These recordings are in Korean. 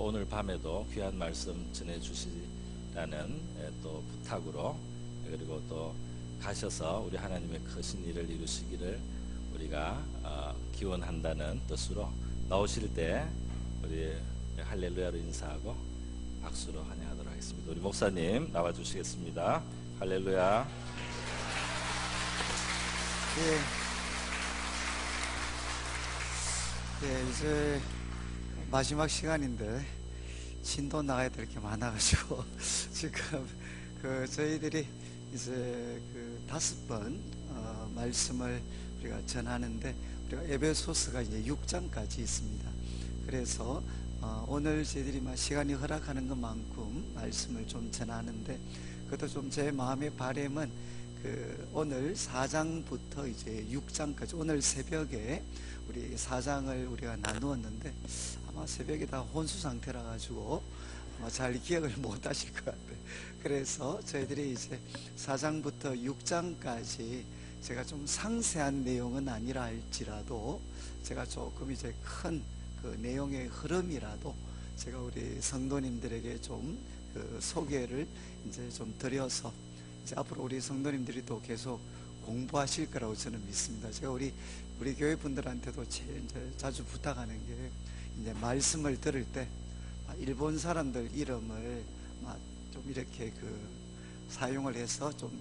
또 오늘 밤에도 귀한 말씀 전해주시라는 또 부탁으로, 그리고 또 가셔서 우리 하나님의 크신 일을 이루시기를 우리가 기원한다는 뜻으로 나오실 때 우리 할렐루야로 인사하고 박수로 환영하도록 하겠습니다. 우리 목사님 나와주시겠습니다. 할렐루야. 이제 마지막 시간인데 진도 나가야 될 게 많아가지고 지금 저희들이 이제 5번 말씀을 우리가 전하는데, 우리가 에베소서가 이제 6장까지 있습니다. 그래서 오늘 저희들이 시간이 허락하는 것만큼 말씀을 좀 전하는데, 그것도 좀 제 마음의 바람은 오늘 4장부터 이제 6장까지, 오늘 새벽에 우리 4장을 우리가 나누었는데 아마 새벽에 다 혼수 상태라 가지고 아마 잘 기억을 못 하실 것 같아요. 그래서 저희들이 이제 4장부터 6장까지 제가 좀 상세한 내용은 아니라 할지라도 제가 조금 이제 큰 내용의 흐름이라도 제가 우리 성도님들에게 좀 소개를 이제 좀 드려서 이제 앞으로 우리 성도님들이 또 계속 공부하실 거라고 저는 믿습니다. 제가 우리 교회 분들한테도 제일 이제 자주 부탁하는 게, 이제 말씀을 들을 때 일본 사람들 이름을 좀 이렇게 사용을 해서 좀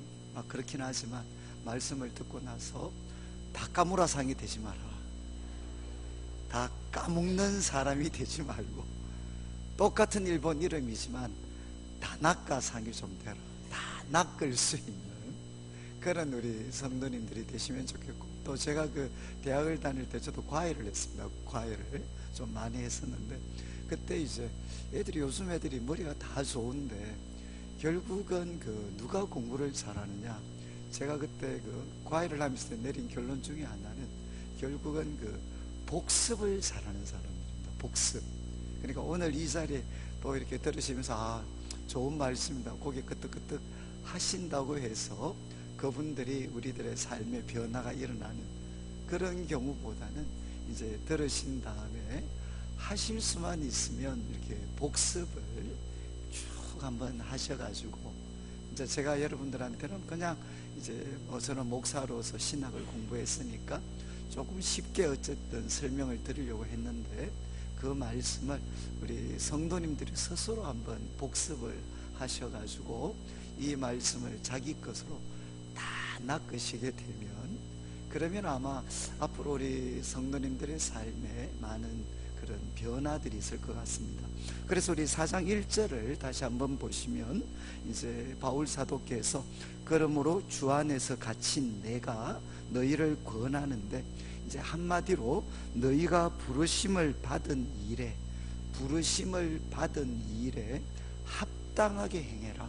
그렇긴 하지만, 말씀을 듣고 나서 다카무라상이 되지 마라. 다 까먹는 사람이 되지 말고, 똑같은 일본 이름이지만 다나카상이 좀 되라. 다 낚을 수 있는 그런 우리 성도님들이 되시면 좋겠고, 또 제가 대학을 다닐 때 저도 과외를 했습니다. 과외를 좀 많이 했었는데, 그때 이제 요즘 애들이 머리가 다 좋은데 결국은 누가 공부를 잘하느냐, 제가 그때 과외를 하면서 내린 결론 중에 하나는 결국은 복습을 잘하는 사람들입니다. 복습. 그러니까 오늘 이 자리에 또 이렇게 들으시면서 좋은 말씀이다, 고개 끄덕끄덕 하신다고 해서 그분들이 우리들의 삶의 변화가 일어나는 그런 경우보다는, 이제 들으신 다음에 하실 수만 있으면 이렇게 복습을 쭉 한번 하셔가지고, 이제 제가 여러분들한테는 그냥 이제 저는 목사로서 신학을 공부했으니까 조금 쉽게 어쨌든 설명을 드리려고 했는데, 그 말씀을 우리 성도님들이 스스로 한번 복습을 하셔가지고 이 말씀을 자기 것으로 다 낚으시게 되면, 그러면 아마 앞으로 우리 성도님들의 삶에 많은 그런 변화들이 있을 것 같습니다. 그래서 우리 4장 1절을 다시 한번 보시면, 이제 바울 사도께서 그러므로 주 안에서 갇힌 내가 너희를 권하는데, 이제 한마디로 너희가 부르심을 받은 일에 합당하게 행해라.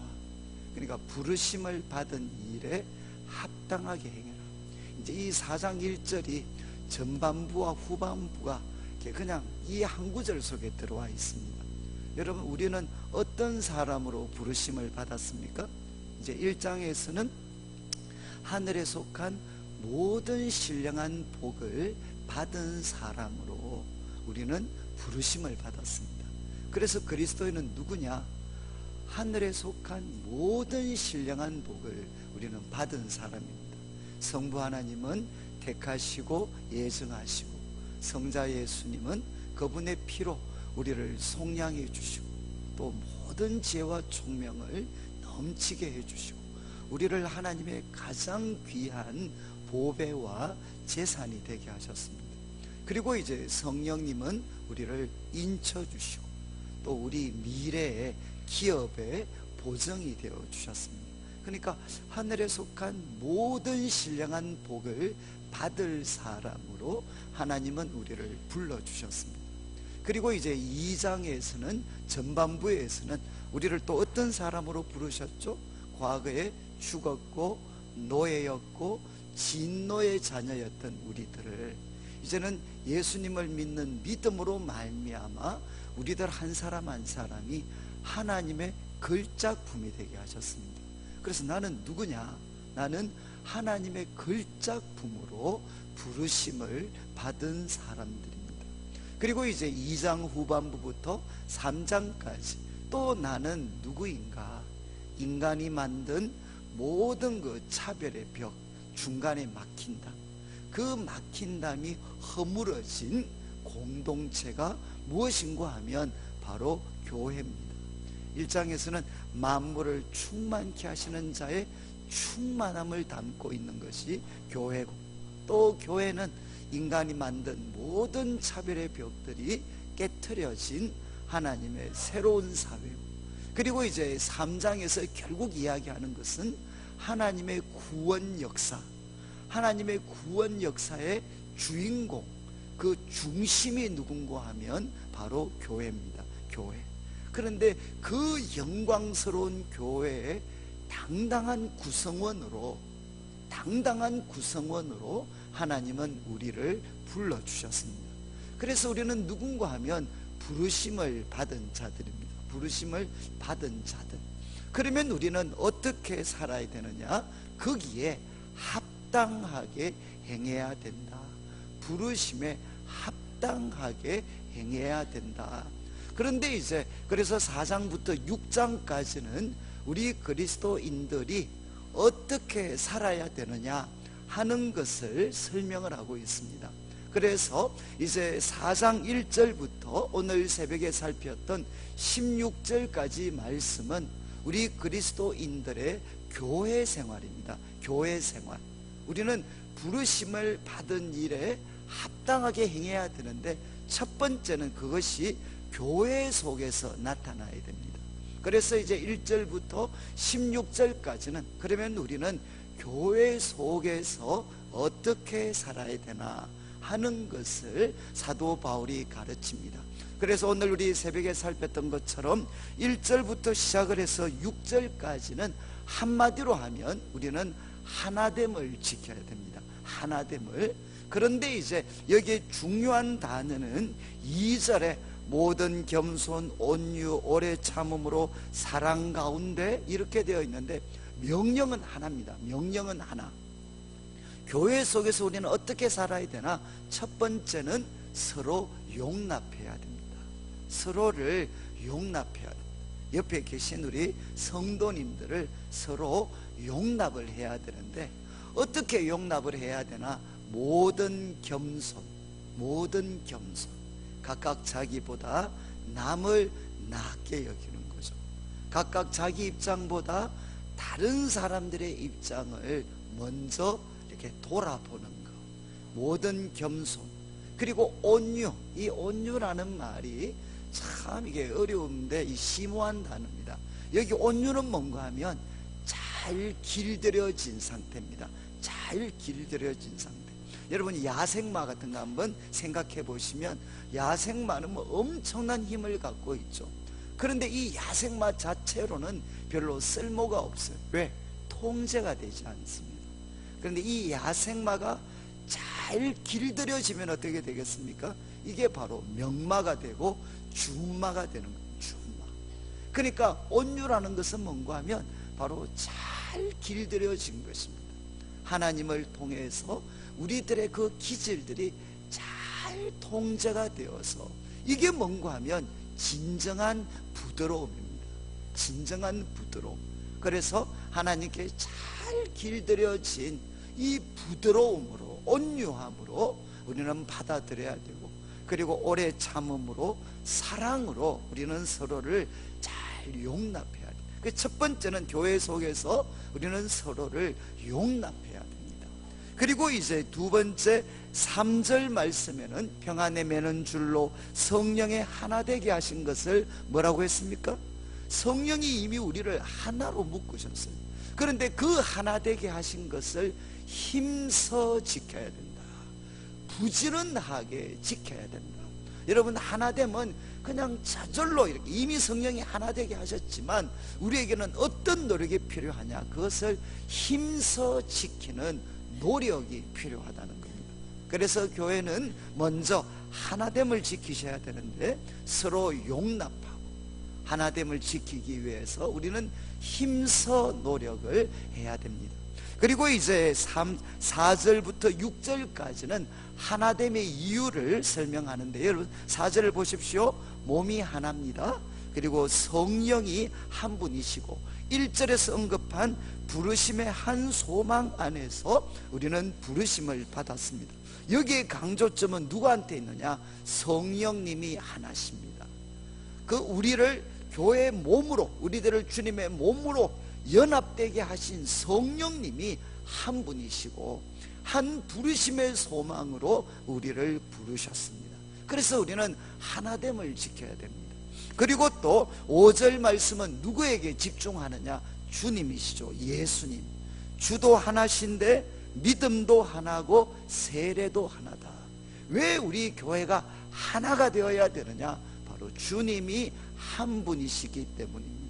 그러니까 부르심을 받은 일에 합당하게 행해라. 이제 이 4장 1절이 전반부와 후반부가 그냥 이 한 구절 속에 들어와 있습니다. 여러분, 우리는 어떤 사람으로 부르심을 받았습니까? 이제 1장에서는 하늘에 속한 모든 신령한 복을 받은 사람으로 우리는 부르심을 받았습니다. 그래서 그리스도인은 누구냐? 하늘에 속한 모든 신령한 복을 우리는 받은 사람입니다. 성부 하나님은 택하시고 예정하시고, 성자 예수님은 그분의 피로 우리를 속량해 주시고, 또 모든 지혜와 총명을 넘치게 해 주시고, 우리를 하나님의 가장 귀한 보배와 재산이 되게 하셨습니다. 그리고 이제 성령님은 우리를 인쳐 주시고, 또 우리 미래의 기업의 보정이 되어 주셨습니다. 그러니까 하늘에 속한 모든 신령한 복을 받을 사람으로 하나님은 우리를 불러주셨습니다. 그리고 이제 2장에서는, 전반부에서는 우리를 또 어떤 사람으로 부르셨죠? 과거에 죽었고 노예였고 진노의 자녀였던 우리들을 이제는 예수님을 믿는 믿음으로 말미암아 우리들 한 사람 한 사람이 하나님의 걸작품이 되게 하셨습니다. 그래서 나는 누구냐? 나는 하나님의 걸작품으로 부르심을 받은 사람들입니다. 그리고 이제 2장 후반부부터 3장까지 또 나는 누구인가? 인간이 만든 모든 그 차별의 벽 중간에 막힌다. 그 막힌담이 허물어진 공동체가 무엇인가 하면 바로 교회입니다. 1장에서는 만물을 충만케 하시는 자의 충만함을 담고 있는 것이 교회고, 또 교회는 인간이 만든 모든 차별의 벽들이 깨트려진 하나님의 새로운 사회고, 그리고 이제 3장에서 결국 이야기하는 것은 하나님의 구원 역사, 하나님의 구원 역사의 주인공, 그 중심이 누군가 하면 바로 교회입니다. 교회. 그런데 그 영광스러운 교회의 당당한 구성원으로 하나님은 우리를 불러주셨습니다. 그래서 우리는 누군가 하면 부르심을 받은 자들입니다. 부르심을 받은 자들. 그러면 우리는 어떻게 살아야 되느냐? 거기에 합당하게 행해야 된다. 부르심에 합당하게 행해야 된다. 그런데 이제 그래서 4장부터 6장까지는 우리 그리스도인들이 어떻게 살아야 되느냐 하는 것을 설명을 하고 있습니다. 그래서 이제 4장 1절부터 오늘 새벽에 살폈던 16절까지 말씀은 우리 그리스도인들의 교회 생활입니다. 교회 생활. 우리는 부르심을 받은 일에 합당하게 행해야 되는데, 첫 번째는 그것이 교회 속에서 나타나야 됩니다. 그래서 이제 1절부터 16절까지는 그러면 우리는 교회 속에서 어떻게 살아야 되나 하는 것을 사도 바울이 가르칩니다. 그래서 오늘 우리 새벽에 살폈던 것처럼 1절부터 시작을 해서 6절까지는 한마디로 하면 우리는 하나됨을 지켜야 됩니다. 하나됨을. 그런데 이제 여기에 중요한 단어는 2절에 모든 겸손, 온유, 오래 참음으로 사랑 가운데 이렇게 되어 있는데, 명령은 하나입니다. 명령은 하나. 교회 속에서 우리는 어떻게 살아야 되나? 첫 번째는 서로 용납해야 됩니다. 서로를 용납해야 됩니다. 옆에 계신 우리 성도님들을 서로 용납을 해야 되는데, 어떻게 용납을 해야 되나? 모든 겸손, 모든 겸손. 각각 자기보다 남을 낮게 여기는 거죠. 각각 자기 입장보다 다른 사람들의 입장을 먼저 이렇게 돌아보는 것. 모든 겸손. 그리고 온유. 이 온유라는 말이 참 이게 어려운데 이 심오한 단어입니다. 여기 온유는 뭔가 하면 잘 길들여진 상태입니다. 잘 길들여진 상태. 여러분 야생마 같은 거 한번 생각해 보시면, 야생마는 뭐 엄청난 힘을 갖고 있죠. 그런데 이 야생마 자체로는 별로 쓸모가 없어요. 왜? 통제가 되지 않습니다. 그런데 이 야생마가 잘 길들여지면 어떻게 되겠습니까? 이게 바로 명마가 되고 준마가 되는 거예요. 준마. 그러니까 온유라는 것은 뭔가 하면 바로 잘 길들여진 것입니다. 하나님을 통해서 우리들의 그 기질들이 잘 통제가 되어서, 이게 뭔가 하면 진정한 부드러움입니다. 진정한 부드러움. 그래서 하나님께 잘 길들여진 이 부드러움으로, 온유함으로 우리는 받아들여야 되고, 그리고 오래 참음으로, 사랑으로 우리는 서로를 잘 용납해야 돼요. 첫 번째는 교회 속에서 우리는 서로를 용납해야 됩니다. 그리고 이제 두 번째 3절 말씀에는 평안에 매는 줄로 성령의 하나 되게 하신 것을 뭐라고 했습니까? 성령이 이미 우리를 하나로 묶으셨어요. 그런데 그 하나 되게 하신 것을 힘써 지켜야 된다. 부지런하게 지켜야 된다. 여러분, 하나됨은 그냥 저절로 이렇게 이미 성령이 하나 되게 하셨지만 우리에게는 어떤 노력이 필요하냐? 그것을 힘써 지키는 노력이 필요하다는 겁니다. 그래서 교회는 먼저 하나됨을 지키셔야 되는데, 서로 용납하고 하나됨을 지키기 위해서 우리는 힘써 노력을 해야 됩니다. 그리고 이제 4절부터 6절까지는 하나됨의 이유를 설명하는데, 여러분 4절을 보십시오. 몸이 하나입니다. 그리고 성령이 한 분이시고, 1절에서 언급한 부르심의 한 소망 안에서 우리는 부르심을 받았습니다. 여기에 강조점은 누구한테 있느냐? 성령님이 하나십니다. 그 우리를 교회의 몸으로, 우리들을 주님의 몸으로 연합되게 하신 성령님이 한 분이시고, 한 부르심의 소망으로 우리를 부르셨습니다. 그래서 우리는 하나됨을 지켜야 됩니다. 그리고 또 5절 말씀은 누구에게 집중하느냐? 주님이시죠. 예수님. 주도 하나신데 믿음도 하나고 세례도 하나다. 왜 우리 교회가 하나가 되어야 되느냐? 바로 주님이 한 분이시기 때문입니다.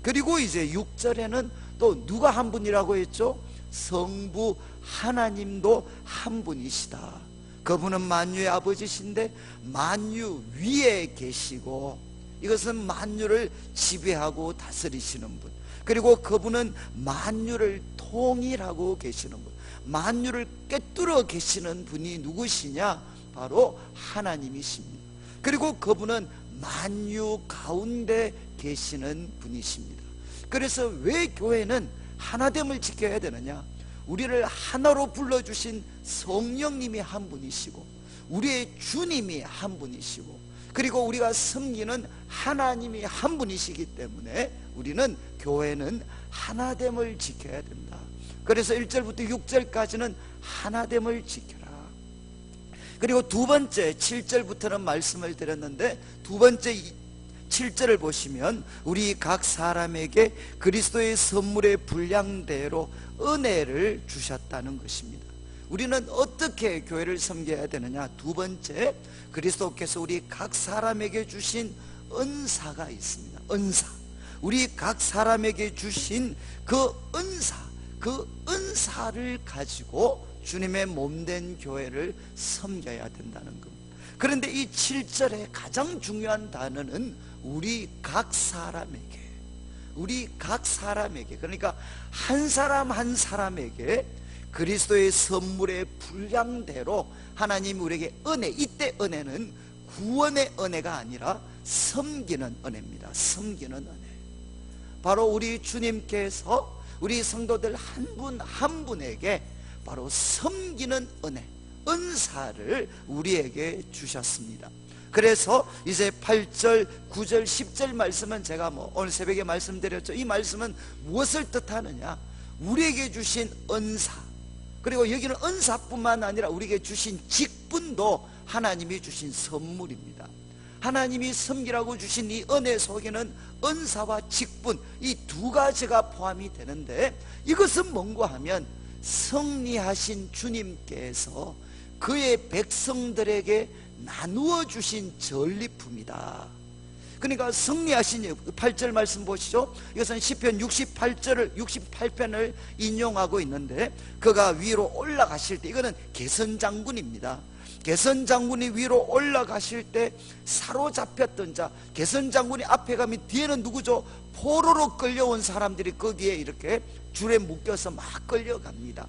그리고 이제 6절에는 또 누가 한 분이라고 했죠? 성부 하나님도 한 분이시다. 그분은 만유의 아버지신데 만유 위에 계시고, 이것은 만유를 지배하고 다스리시는 분. 그리고 그분은 만유를 통일하고 계시는 분, 만유를 꿰뚫어 계시는 분이 누구시냐? 바로 하나님이십니다. 그리고 그분은 만유 가운데 계시는 분이십니다. 그래서 왜 교회는 하나됨을 지켜야 되느냐? 우리를 하나로 불러주신 성령님이 한 분이시고, 우리의 주님이 한 분이시고, 그리고 우리가 섬기는 하나님이 한 분이시기 때문에 우리는, 교회는 하나됨을 지켜야 된다. 그래서 1절부터 6절까지는 하나됨을 지켜라. 그리고 두 번째 7절부터는 말씀을 드렸는데, 두 번째 7절을 보시면 우리 각 사람에게 그리스도의 선물의 분량대로 은혜를 주셨다는 것입니다. 우리는 어떻게 교회를 섬겨야 되느냐? 두 번째, 그리스도께서 우리 각 사람에게 주신 은사가 있습니다. 은사. 우리 각 사람에게 주신 그 은사를 가지고 주님의 몸된 교회를 섬겨야 된다는 겁니다. 그런데 이 7절의 가장 중요한 단어는 우리 각 사람에게, 그러니까 한 사람 한 사람에게 그리스도의 선물의 분량대로 하나님이 우리에게 은혜, 이때 은혜는 구원의 은혜가 아니라 섬기는 은혜입니다. 섬기는 은혜. 바로 우리 주님께서 우리 성도들 한 분 한 분에게 바로 섬기는 은혜, 은사를 우리에게 주셨습니다. 그래서 이제 8절, 9절, 10절 말씀은 제가 오늘 새벽에 말씀드렸죠. 이 말씀은 무엇을 뜻하느냐? 우리에게 주신 은사, 그리고 여기는 은사뿐만 아니라 우리에게 주신 직분도 하나님이 주신 선물입니다. 하나님이 섬기라고 주신 이 은혜 속에는 은사와 직분, 이 두 가지가 포함이 되는데, 이것은 뭔가 하면 승리하신 주님께서 그의 백성들에게 나누어 주신 전리품이다. 그러니까 승리하신, 8절 말씀 보시죠. 이것은 시편 68편을 인용하고 있는데, 그가 위로 올라가실 때, 이거는 개선장군입니다. 개선장군이 위로 올라가실 때 사로잡혔던 자, 개선장군이 앞에 가면 뒤에는 누구죠? 포로로 끌려온 사람들이 거기에 이렇게 줄에 묶여서 막 끌려갑니다.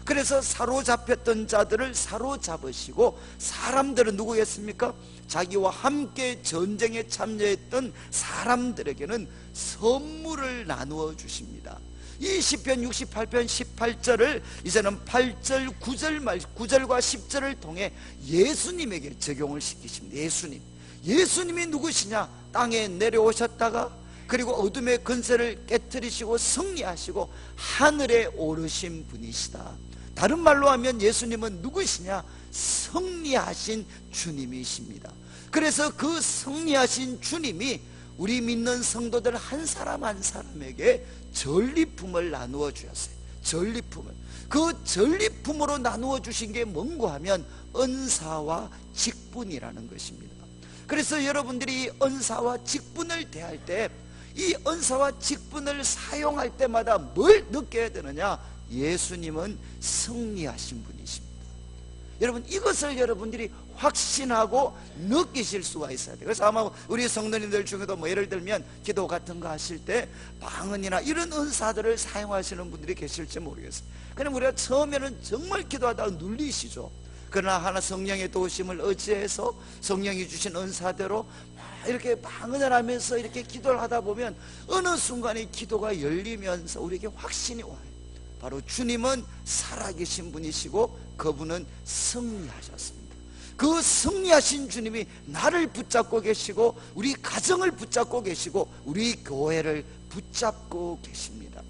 그래서 사로잡혔던 자들을 사로잡으시고, 사람들은 누구였습니까? 자기와 함께 전쟁에 참여했던 사람들에게는 선물을 나누어 주십니다. 이 시편 68편 18절을 이제는 8절, 9절과 10절을 통해 예수님에게 적용을 시키십니다. 예수님이 누구시냐? 땅에 내려오셨다가, 그리고 어둠의 근세를 깨트리시고 승리하시고 하늘에 오르신 분이시다. 다른 말로 하면 예수님은 누구시냐? 승리하신 주님이십니다. 그래서 그 승리하신 주님이 우리 믿는 성도들 한 사람 한 사람에게 전리품을 나누어 주셨어요. 전리품을. 그 전리품으로 나누어 주신 게 뭔가 하면 은사와 직분이라는 것입니다. 그래서 여러분들이 이 은사와 직분을 대할 때, 이 은사와 직분을 사용할 때마다 뭘 느껴야 되느냐? 예수님은 승리하신 분이십니다. 여러분, 이것을 여러분들이 확신하고 느끼실 수가 있어야 돼요. 그래서 아마 우리 성도님들 중에도 뭐 예를 들면 기도 같은 거 하실 때 방언이나 이런 은사들을 사용하시는 분들이 계실지 모르겠어요. 그럼 우리가 처음에는 정말 기도하다가 눌리시죠. 그러나 하나 성령의 도우심을 의지해서 성령이 주신 은사대로 이렇게 방언을 하면서 이렇게 기도를 하다 보면 어느 순간에 기도가 열리면서 우리에게 확신이 와요. 바로 주님은 살아계신 분이시고 그분은 승리하셨습니다. 그 승리하신 주님이 나를 붙잡고 계시고 우리 가정을 붙잡고 계시고 우리 교회를 붙잡고 계십니다.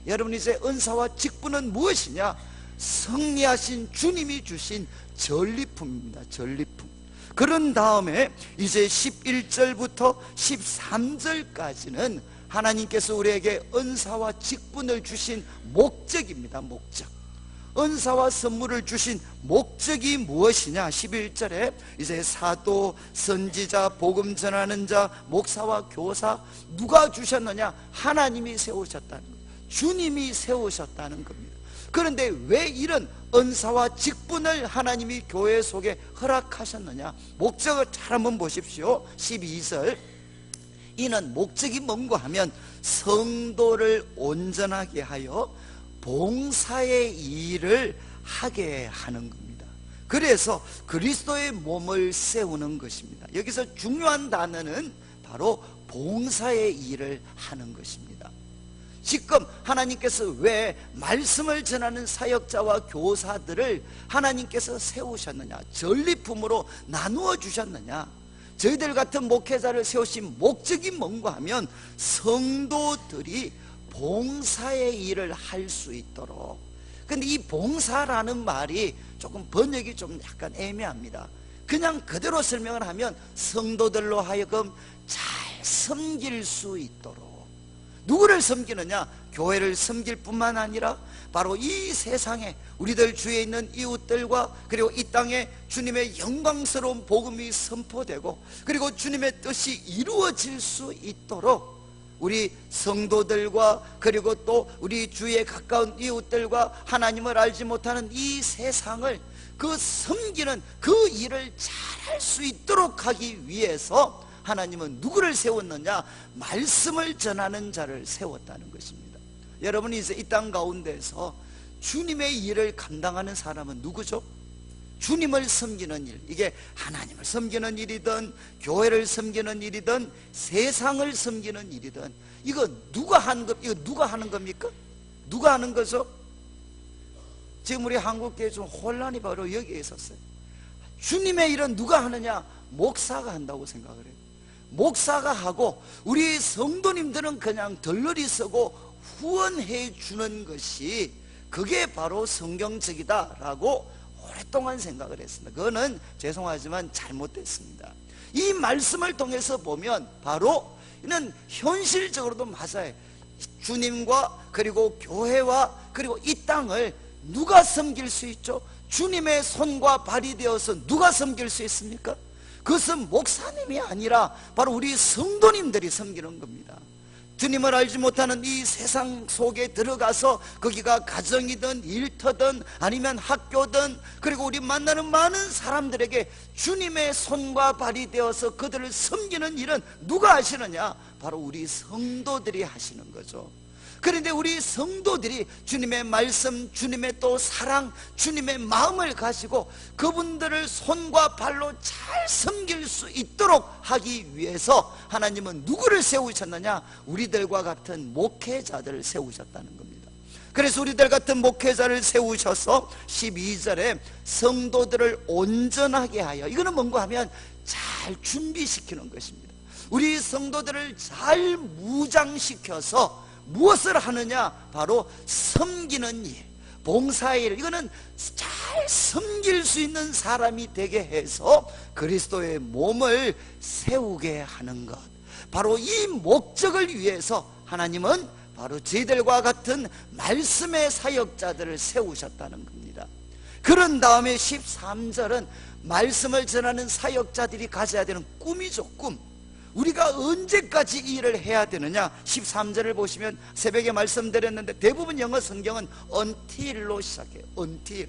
여러분, 이제 은사와 직분은 무엇이냐? 승리하신 주님이 주신 전리품입니다. 전리품. 그런 다음에 이제 11절부터 13절까지는 하나님께서 우리에게 은사와 직분을 주신 목적입니다. 목적. 은사와 선물을 주신 목적이 무엇이냐? 11절에 이제 사도, 선지자, 복음 전하는 자, 목사와 교사, 누가 주셨느냐? 하나님이 세우셨다는 거예요. 주님이 세우셨다는 겁니다. 그런데 왜 이런 은사와 직분을 하나님이 교회 속에 허락하셨느냐? 목적을 잘 한번 보십시오. 12절, 이는 목적이 뭔가 하면 성도를 온전하게 하여 봉사의 일을 하게 하는 겁니다. 그래서 그리스도의 몸을 세우는 것입니다. 여기서 중요한 단어는 바로 봉사의 일을 하는 것입니다. 지금 하나님께서 왜 말씀을 전하는 사역자와 교사들을 하나님께서 세우셨느냐? 전리품으로 나누어 주셨느냐? 저희들 같은 목회자를 세우신 목적이 뭔가 하면 성도들이 봉사의 일을 할 수 있도록. 근데 이 봉사라는 말이 조금 번역이 좀 약간 애매합니다. 그냥 그대로 설명을 하면 성도들로 하여금 잘 섬길 수 있도록. 누구를 섬기느냐? 교회를 섬길 뿐만 아니라 바로 이 세상에 우리들 주위에 있는 이웃들과 그리고 이 땅에 주님의 영광스러운 복음이 선포되고 그리고 주님의 뜻이 이루어질 수 있도록 우리 성도들과 그리고 또 우리 주위에 가까운 이웃들과 하나님을 알지 못하는 이 세상을 그 섬기는 그 일을 잘할 수 있도록 하기 위해서 하나님은 누구를 세웠느냐? 말씀을 전하는 자를 세웠다는 것입니다. 여러분이 이제 이 땅 가운데서 주님의 일을 감당하는 사람은 누구죠? 주님을 섬기는 일, 이게 하나님을 섬기는 일이든 교회를 섬기는 일이든 세상을 섬기는 일이든 이거 누가 하는 겁니까? 누가 하는 거죠? 지금 우리 한국교회 좀 혼란이 바로 여기에 있었어요. 주님의 일은 누가 하느냐? 목사가 한다고 생각을 해요. 목사가 하고 우리 성도님들은 그냥 덜러리 쓰고 후원해 주는 것이 그게 바로 성경적이다라고 오랫동안 생각을 했습니다. 그거는 죄송하지만 잘못됐습니다. 이 말씀을 통해서 보면 바로 이는 현실적으로도 맞아요. 주님과 그리고 교회와 그리고 이 땅을 누가 섬길 수 있죠? 주님의 손과 발이 되어서 누가 섬길 수 있습니까? 그것은 목사님이 아니라 바로 우리 성도님들이 섬기는 겁니다. 주님을 알지 못하는 이 세상 속에 들어가서 거기가 가정이든 일터든 아니면 학교든 그리고 우리 만나는 많은 사람들에게 주님의 손과 발이 되어서 그들을 섬기는 일은 누가 하시느냐? 바로 우리 성도들이 하시는 거죠. 그런데 우리 성도들이 주님의 말씀, 주님의 또 사랑, 주님의 마음을 가지고 그분들을 손과 발로 잘 섬길 수 있도록 하기 위해서 하나님은 누구를 세우셨느냐? 우리들과 같은 목회자들을 세우셨다는 겁니다. 그래서 우리들 같은 목회자를 세우셔서 12절에 성도들을 온전하게 하여, 이거는 뭔가 하면 잘 준비시키는 것입니다. 우리 성도들을 잘 무장시켜서 무엇을 하느냐? 바로 섬기는 일, 봉사의 일, 이거는 잘 섬길 수 있는 사람이 되게 해서 그리스도의 몸을 세우게 하는 것, 바로 이 목적을 위해서 하나님은 바로 저희들과 같은 말씀의 사역자들을 세우셨다는 겁니다. 그런 다음에 13절은 말씀을 전하는 사역자들이 가져야 되는 꿈이죠. 꿈. 우리가 언제까지 이 일을 해야 되느냐? 13절을 보시면 새벽에 말씀드렸는데 대부분 영어 성경은 until로 시작해요. until.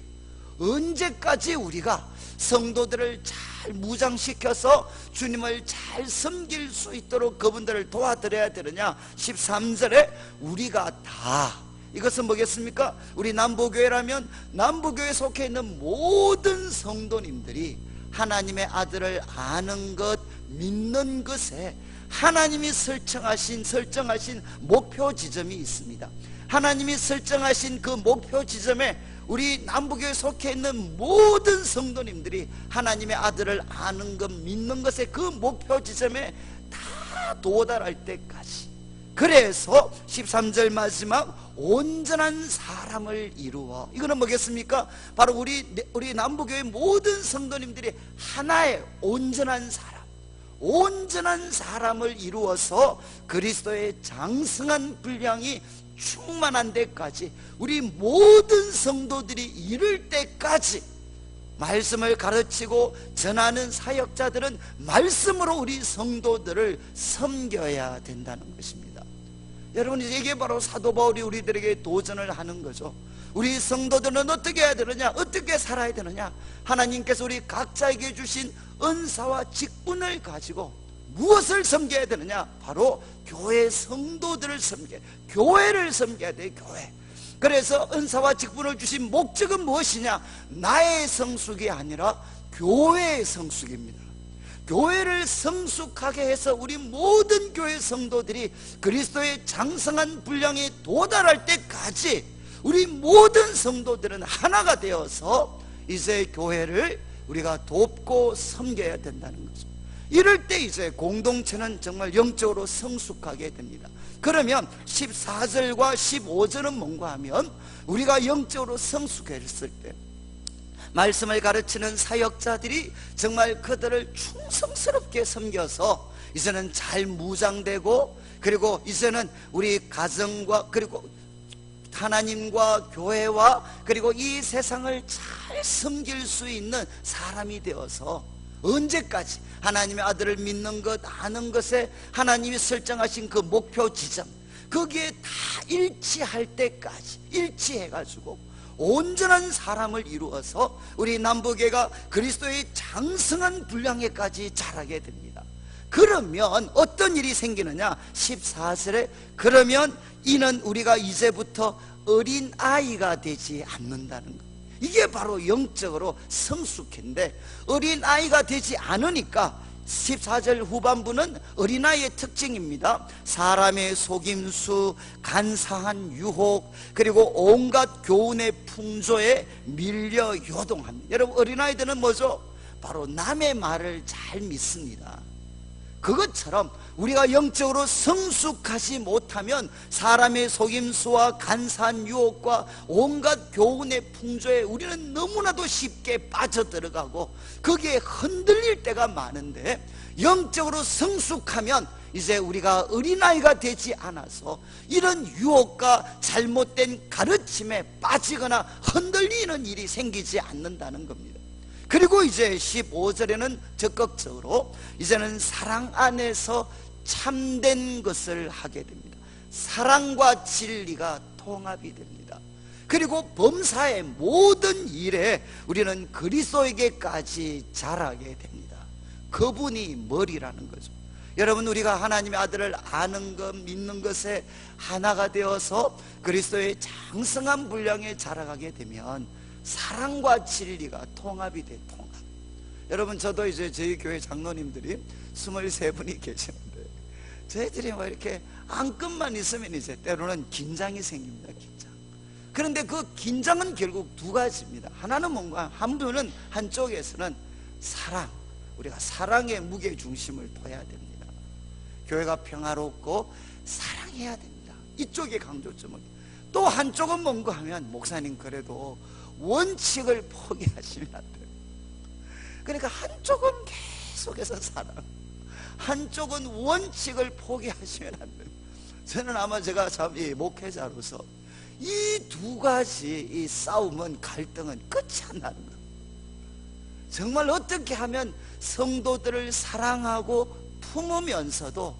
언제까지 우리가 성도들을 잘 무장시켜서 주님을 잘 섬길 수 있도록 그분들을 도와드려야 되느냐? 13절에 우리가 다, 이것은 뭐겠습니까? 우리 남부교회라면 남부교회에 속해 있는 모든 성도님들이 하나님의 아들을 아는 것, 믿는 것에 하나님이 설정하신 목표 지점이 있습니다. 하나님이 설정하신 그 목표 지점에 우리 남부교회에 속해 있는 모든 성도님들이 하나님의 아들을 아는 것, 믿는 것에 그 목표 지점에 다 도달할 때까지, 그래서 13절 마지막 온전한 사람을 이루어, 이거는 뭐겠습니까? 바로 우리 남부교회 모든 성도님들이 하나의 온전한 사람을 이루어서 그리스도의 장성한 분량이 충만한 데까지, 우리 모든 성도들이 이룰 때까지 말씀을 가르치고 전하는 사역자들은 말씀으로 우리 성도들을 섬겨야 된다는 것입니다. 여러분, 이게 바로 사도 바울이 우리들에게 도전을 하는 거죠. 우리 성도들은 어떻게 해야 되느냐? 어떻게 살아야 되느냐? 하나님께서 우리 각자에게 주신 은사와 직분을 가지고 무엇을 섬겨야 되느냐? 바로 교회 성도들을 교회를 섬겨야 돼요. 교회. 그래서 은사와 직분을 주신 목적은 무엇이냐? 나의 성숙이 아니라 교회의 성숙입니다. 교회를 성숙하게 해서 우리 모든 교회 성도들이 그리스도의 장성한 분량에 도달할 때까지 우리 모든 성도들은 하나가 되어서 이제 교회를 우리가 돕고 섬겨야 된다는 거죠. 이럴 때 이제 공동체는 정말 영적으로 성숙하게 됩니다. 그러면 14절과 15절은 뭔가 하면, 우리가 영적으로 성숙했을 때 말씀을 가르치는 사역자들이 정말 그들을 충성스럽게 섬겨서 이제는 잘 무장되고, 그리고 이제는 우리 가정과 그리고 하나님과 교회와 그리고 이 세상을 잘 섬길 수 있는 사람이 되어서, 언제까지? 하나님의 아들을 믿는 것, 아는 것에 하나님이 설정하신 그 목표 지점, 거기에 다 일치할 때까지, 일치해가지고 온전한 사람을 이루어서 우리 남부교회가 그리스도의 장성한 분량에까지 자라게 됩니다. 그러면 어떤 일이 생기느냐? 14절에 그러면 이는 우리가 이제부터 어린아이가 되지 않는다는 것. 이게 바로 영적으로 성숙인데, 어린아이가 되지 않으니까 14절 후반부는 어린아이의 특징입니다. 사람의 속임수, 간사한 유혹, 그리고 온갖 교훈의 풍조에 밀려 요동합니다. 여러분, 어린아이들은 뭐죠? 바로 남의 말을 잘 믿습니다. 그것처럼 우리가 영적으로 성숙하지 못하면 사람의 속임수와 간사한 유혹과 온갖 교훈의 풍조에 우리는 너무나도 쉽게 빠져들어가고 거기에 흔들릴 때가 많은데, 영적으로 성숙하면 이제 우리가 어린아이가 되지 않아서 이런 유혹과 잘못된 가르침에 빠지거나 흔들리는 일이 생기지 않는다는 겁니다. 그리고 이제 15절에는 적극적으로 이제는 사랑 안에서 참된 것을 하게 됩니다. 사랑과 진리가 통합이 됩니다. 그리고 범사의 모든 일에 우리는 그리스도에게까지 자라게 됩니다. 그분이 머리라는 거죠. 여러분, 우리가 하나님의 아들을 아는 것, 믿는 것에 하나가 되어서 그리스도의 장성한 분량에 자라가게 되면 사랑과 진리가 통합이 돼. 통합. 여러분, 저도 이제 저희 교회 장로님들이 23분이 계시는데, 저희들이 뭐 이렇게 안건만 있으면 이제 때로는 긴장이 생깁니다. 긴장. 그런데 그 긴장은 결국 두 가지입니다. 하나는 뭔가, 한 분은 한쪽에서는 사랑, 우리가 사랑의 무게 중심을 둬야 됩니다. 교회가 평화롭고 사랑해야 됩니다. 이쪽에 강조점을. 또 한쪽은 뭔가 하면, 목사님 그래도 원칙을 포기하시면 안 돼요. 그러니까 한쪽은 계속해서 사랑, 한쪽은 원칙을 포기하시면 안 돼요. 저는 아마 제가 참 이 목회자로서 이 두 가지 이 싸움은, 갈등은 끝이 안 나는 거예요. 정말 어떻게 하면 성도들을 사랑하고 품으면서도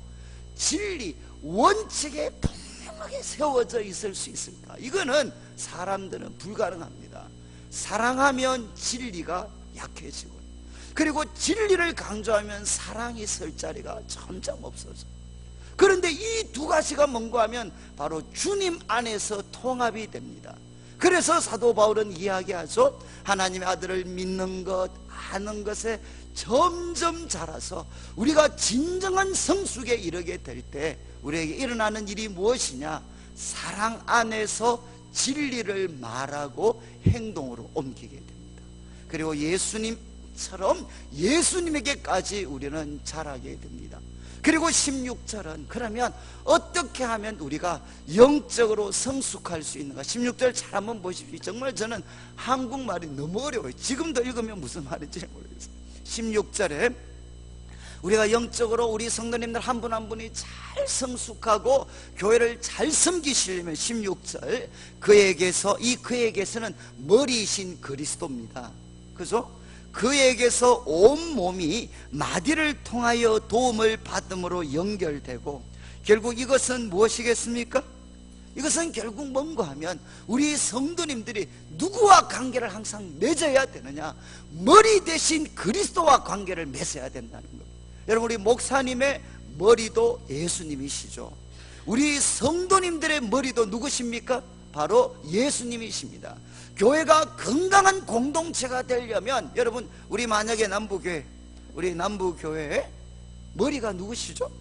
진리, 원칙에 분명하게 세워져 있을 수 있을까? 이거는 사람들은 불가능합니다. 사랑하면 진리가 약해지고, 그리고 진리를 강조하면 사랑이 설 자리가 점점 없어져. 그런데 이 두 가지가 뭔가 하면 바로 주님 안에서 통합이 됩니다. 그래서 사도 바울은 이야기하죠. 하나님의 아들을 믿는 것, 아는 것에 점점 자라서 우리가 진정한 성숙에 이르게 될 때 우리에게 일어나는 일이 무엇이냐? 사랑 안에서 진리를 말하고 행동으로 옮기게 됩니다. 그리고 예수님처럼 예수님에게까지 우리는 자라게 됩니다. 그리고 16절은 그러면 어떻게 하면 우리가 영적으로 성숙할 수 있는가? 16절 잘 한번 보십시오. 정말 저는 한국말이 너무 어려워요. 지금도 읽으면 무슨 말인지 모르겠어요. 16절에 우리가 영적으로 우리 성도님들 한 분 한 분이 잘 성숙하고 교회를 잘 섬기시려면 16절 그에게서는 머리이신 그리스도입니다. 그죠? 그에게서 온 몸이 마디를 통하여 도움을 받음으로 연결되고, 결국 이것은 무엇이겠습니까? 이것은 결국 뭔가 하면 우리 성도님들이 누구와 관계를 항상 맺어야 되느냐? 머리 대신 그리스도와 관계를 맺어야 된다는 겁니다. 여러분, 우리 목사님의 머리도 예수님이시죠. 우리 성도님들의 머리도 누구십니까? 바로 예수님이십니다. 교회가 건강한 공동체가 되려면, 여러분, 우리 만약에 남부교회, 우리 남부교회의 머리가 누구시죠?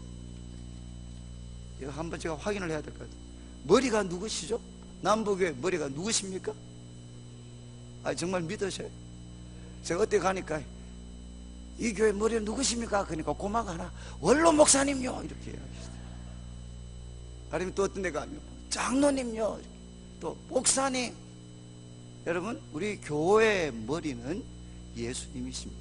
이거 한번 제가 확인을 해야 될 것 같아요. 머리가 누구시죠? 남부교회 머리가 누구십니까? 정말 믿으셔요? 제가 어디 가니까 이 교회 머리는 누구십니까? 그러니까 고마가 하나 원로 목사님요 이렇게 이야기하시죠. 아니면 또 어떤 데 가면 장로님요, 또 목사님. 여러분, 우리 교회의 머리는 예수님이십니다.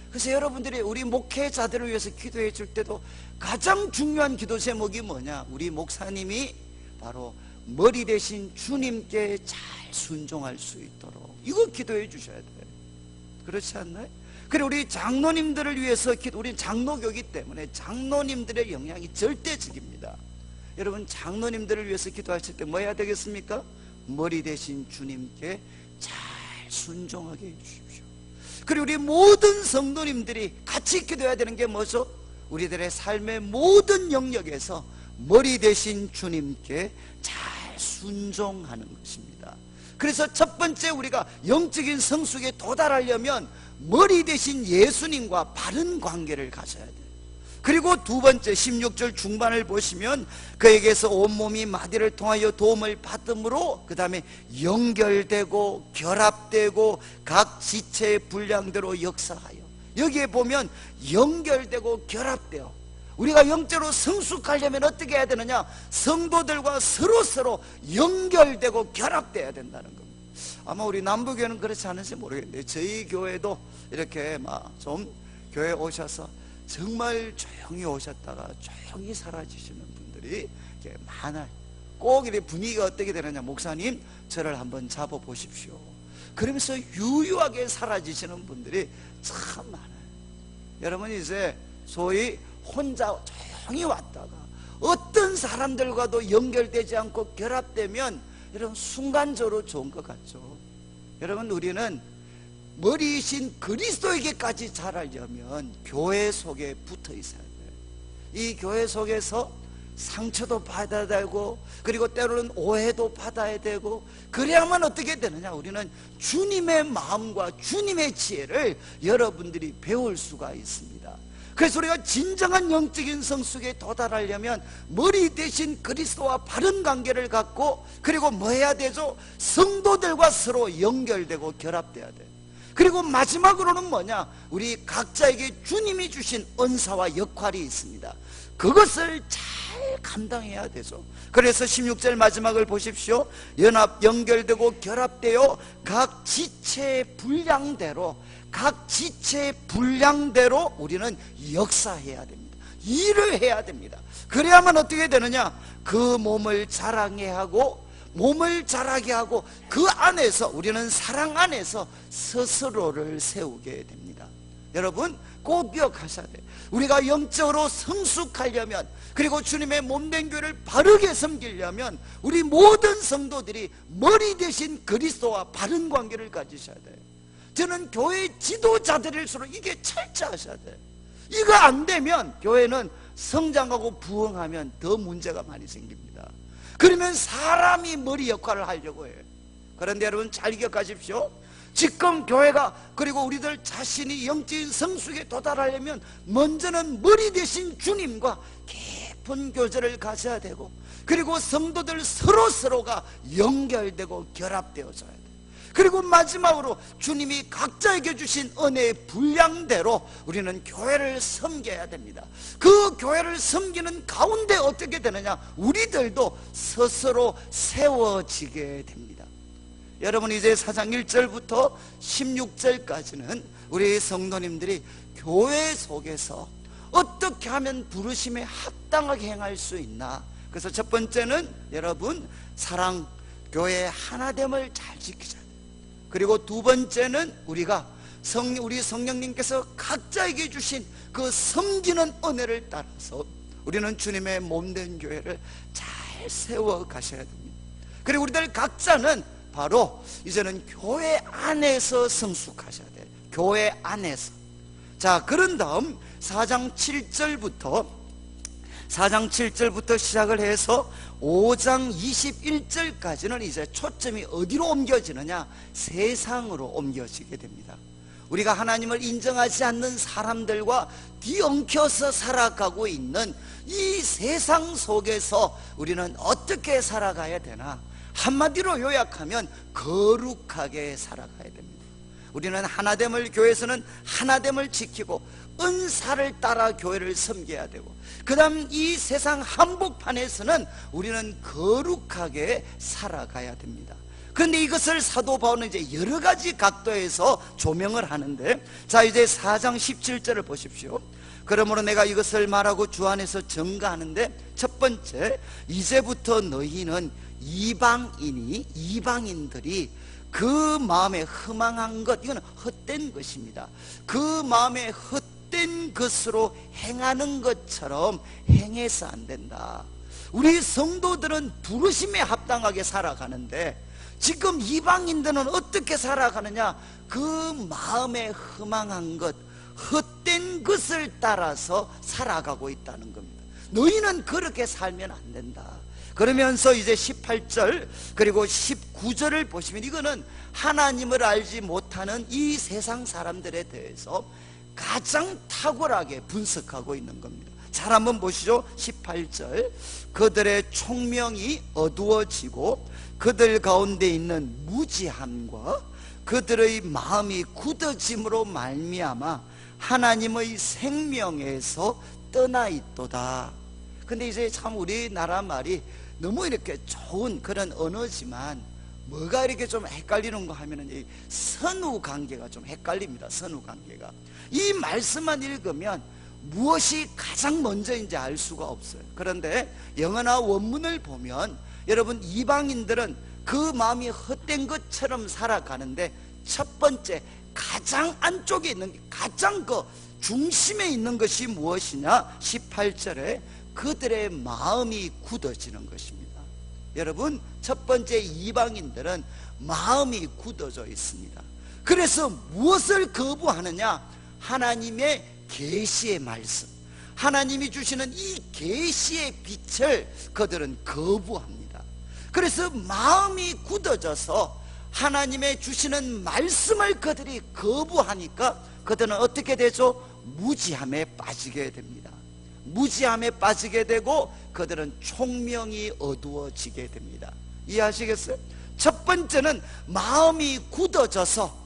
그래서 여러분들이 우리 목회자들을 위해서 기도해 줄 때도 가장 중요한 기도 제목이 뭐냐? 우리 목사님이 바로 머리 대신 주님께 잘 순종할 수 있도록, 이거 기도해 주셔야 돼요. 그렇지 않나요? 그리고 우리 장로님들을 위해서 우리 장로교이기 때문에 장로님들의 영향이 절대적입니다. 여러분, 장로님들을 위해서 기도하실 때 뭐 해야 되겠습니까? 머리 대신 주님께 잘 순종하게 해주십시오. 그리고 우리 모든 성도님들이 같이 기도해야 되는 게 뭐죠? 우리들의 삶의 모든 영역에서 머리 대신 주님께 잘 순종하는 것입니다. 그래서 첫 번째, 우리가 영적인 성숙에 도달하려면 머리 대신 예수님과 바른 관계를 가져야 돼요. 그리고 두 번째, 16절 중반을 보시면 그에게서 온몸이 마디를 통하여 도움을 받음으로, 그 다음에 연결되고 결합되고 각 지체의 분량대로 역사하여. 여기에 보면 연결되고 결합되어, 우리가 영적으로 성숙하려면 어떻게 해야 되느냐? 성도들과 서로 연결되고 결합되어야 된다는 겁니다. 아마 우리 남부교회는 그렇지 않은지 모르겠는데, 저희 교회도 이렇게 막 좀 교회에 오셔서 정말 조용히 오셨다가 조용히 사라지시는 분들이 많아요. 꼭 이렇게 분위기가 어떻게 되느냐? 목사님, 저를 한번 잡아보십시오. 그러면서 유유하게 사라지시는 분들이 참 많아요. 여러분, 이제 소위 혼자 조용히 왔다가 어떤 사람들과도 연결되지 않고 결합되면 여러분 순간적으로 좋은 것 같죠. 여러분, 우리는 머리이신 그리스도에게까지 자라려면 교회 속에 붙어 있어야 돼요. 이 교회 속에서 상처도 받아야 되고, 그리고 때로는 오해도 받아야 되고, 그래야만 어떻게 되느냐? 우리는 주님의 마음과 주님의 지혜를 여러분들이 배울 수가 있습니다. 그래서 우리가 진정한 영적인 성숙에 도달하려면 머리 대신 그리스도와 바른 관계를 갖고, 그리고 뭐 해야 되죠? 성도들과 서로 연결되고 결합돼야 돼요. 그리고 마지막으로는 뭐냐? 우리 각자에게 주님이 주신 은사와 역할이 있습니다. 그것을 잘 감당해야 되죠. 그래서 16절 마지막을 보십시오. 연결되고 결합되어 각 지체의 분량대로, 각 지체의 분량대로 우리는 역사해야 됩니다. 일을 해야 됩니다. 그래야만 어떻게 되느냐? 그 몸을 자랑해 하고, 몸을 자라게 하고, 그 안에서 우리는 사랑 안에서 스스로를 세우게 됩니다. 여러분, 꼭 기억하셔야 돼요. 우리가 영적으로 성숙하려면, 그리고 주님의 몸된 교회를 바르게 섬기려면 우리 모든 성도들이 머리 대신 그리스도와 바른 관계를 가지셔야 돼요. 저는 교회 지도자들일수록 이게 철저하셔야 돼요. 이거 안 되면 교회는 성장하고 부흥하면 더 문제가 많이 생깁니다. 그러면 사람이 머리 역할을 하려고 해요. 그런데 여러분 잘 기억하십시오. 지금 교회가, 그리고 우리들 자신이 영적인 성숙에 도달하려면 먼저는 머리 대신 주님과 깊은 교제를 가져야 되고, 그리고 성도들 서로가 연결되고 결합되어져야 돼요. 그리고 마지막으로 주님이 각자에게 주신 은혜의 분량대로 우리는 교회를 섬겨야 됩니다. 그 교회를 섬기는 가운데 어떻게 되느냐, 우리들도 스스로 세워지게 됩니다. 여러분, 이제 4장 1절부터 16절까지는 우리 성도님들이 교회 속에서 어떻게 하면 부르심에 합당하게 행할 수 있나. 그래서 첫 번째는 여러분, 사랑, 교회의 하나됨을 잘 지키자. 그리고 두 번째는 우리가 우리 성령님께서 각자에게 주신 그 섬기는 은혜를 따라서 우리는 주님의 몸된 교회를 잘 세워 가셔야 됩니다. 그리고 우리들 각자는 바로 이제는 교회 안에서 성숙하셔야 돼요. 교회 안에서. 자, 그런 다음 4장 7절부터 시작을 해서 5장 21절까지는 이제 초점이 어디로 옮겨지느냐, 세상으로 옮겨지게 됩니다. 우리가 하나님을 인정하지 않는 사람들과 뒤엉켜서 살아가고 있는 이 세상 속에서 우리는 어떻게 살아가야 되나, 한마디로 요약하면 거룩하게 살아가야 됩니다. 우리는 하나됨을, 교회에서는 하나됨을 지키고 은사를 따라 교회를 섬겨야 되고, 그 다음 이 세상 한복판에서는 우리는 거룩하게 살아가야 됩니다. 그런데 이것을 사도 바울은 이제 여러 가지 각도에서 조명을 하는데, 자, 이제 4장 17절을 보십시오. 그러므로 내가 이것을 말하고 주 안에서 증거하는데, 첫 번째, 이제부터 너희는 이방인들이 그 마음에 허망한 것, 이건 헛된 것입니다. 그 마음에 헛된 것으로 행하는 것처럼 행해서 안 된다. 우리 성도들은 부르심에 합당하게 살아가는데, 지금 이방인들은 어떻게 살아가느냐, 그 마음에 허망한 것, 헛된 것을 따라서 살아가고 있다는 겁니다. 너희는 그렇게 살면 안 된다. 그러면서 이제 18절 그리고 19절을 보시면, 이거는 하나님을 알지 못하는 이 세상 사람들에 대해서 가장 탁월하게 분석하고 있는 겁니다. 잘 한번 보시죠. 18절, 그들의 총명이 어두워지고 그들 가운데 있는 무지함과 그들의 마음이 굳어짐으로 말미암아 하나님의 생명에서 떠나 있도다. 근데 이제 참 우리나라 말이 너무 이렇게 좋은 그런 언어지만 뭐가 이렇게 좀 헷갈리는 거 하면은 이 선후 관계가 좀 헷갈립니다. 선후 관계가. 이 말씀만 읽으면 무엇이 가장 먼저인지 알 수가 없어요. 그런데 영어나 원문을 보면 여러분, 이방인들은 그 마음이 헛된 것처럼 살아가는데, 첫 번째, 가장 안쪽에 있는, 가장 그 중심에 있는 것이 무엇이냐? 18절에 그들의 마음이 굳어지는 것입니다. 여러분, 첫 번째, 이방인들은 마음이 굳어져 있습니다. 그래서 무엇을 거부하느냐? 하나님의 계시의 말씀, 하나님이 주시는 이 계시의 빛을 그들은 거부합니다. 그래서 마음이 굳어져서 하나님의 주시는 말씀을 그들이 거부하니까 그들은 어떻게 되죠? 무지함에 빠지게 됩니다. 무지함에 빠지게 되고 그들은 총명이 어두워지게 됩니다. 이해하시겠어요? 첫 번째는 마음이 굳어져서,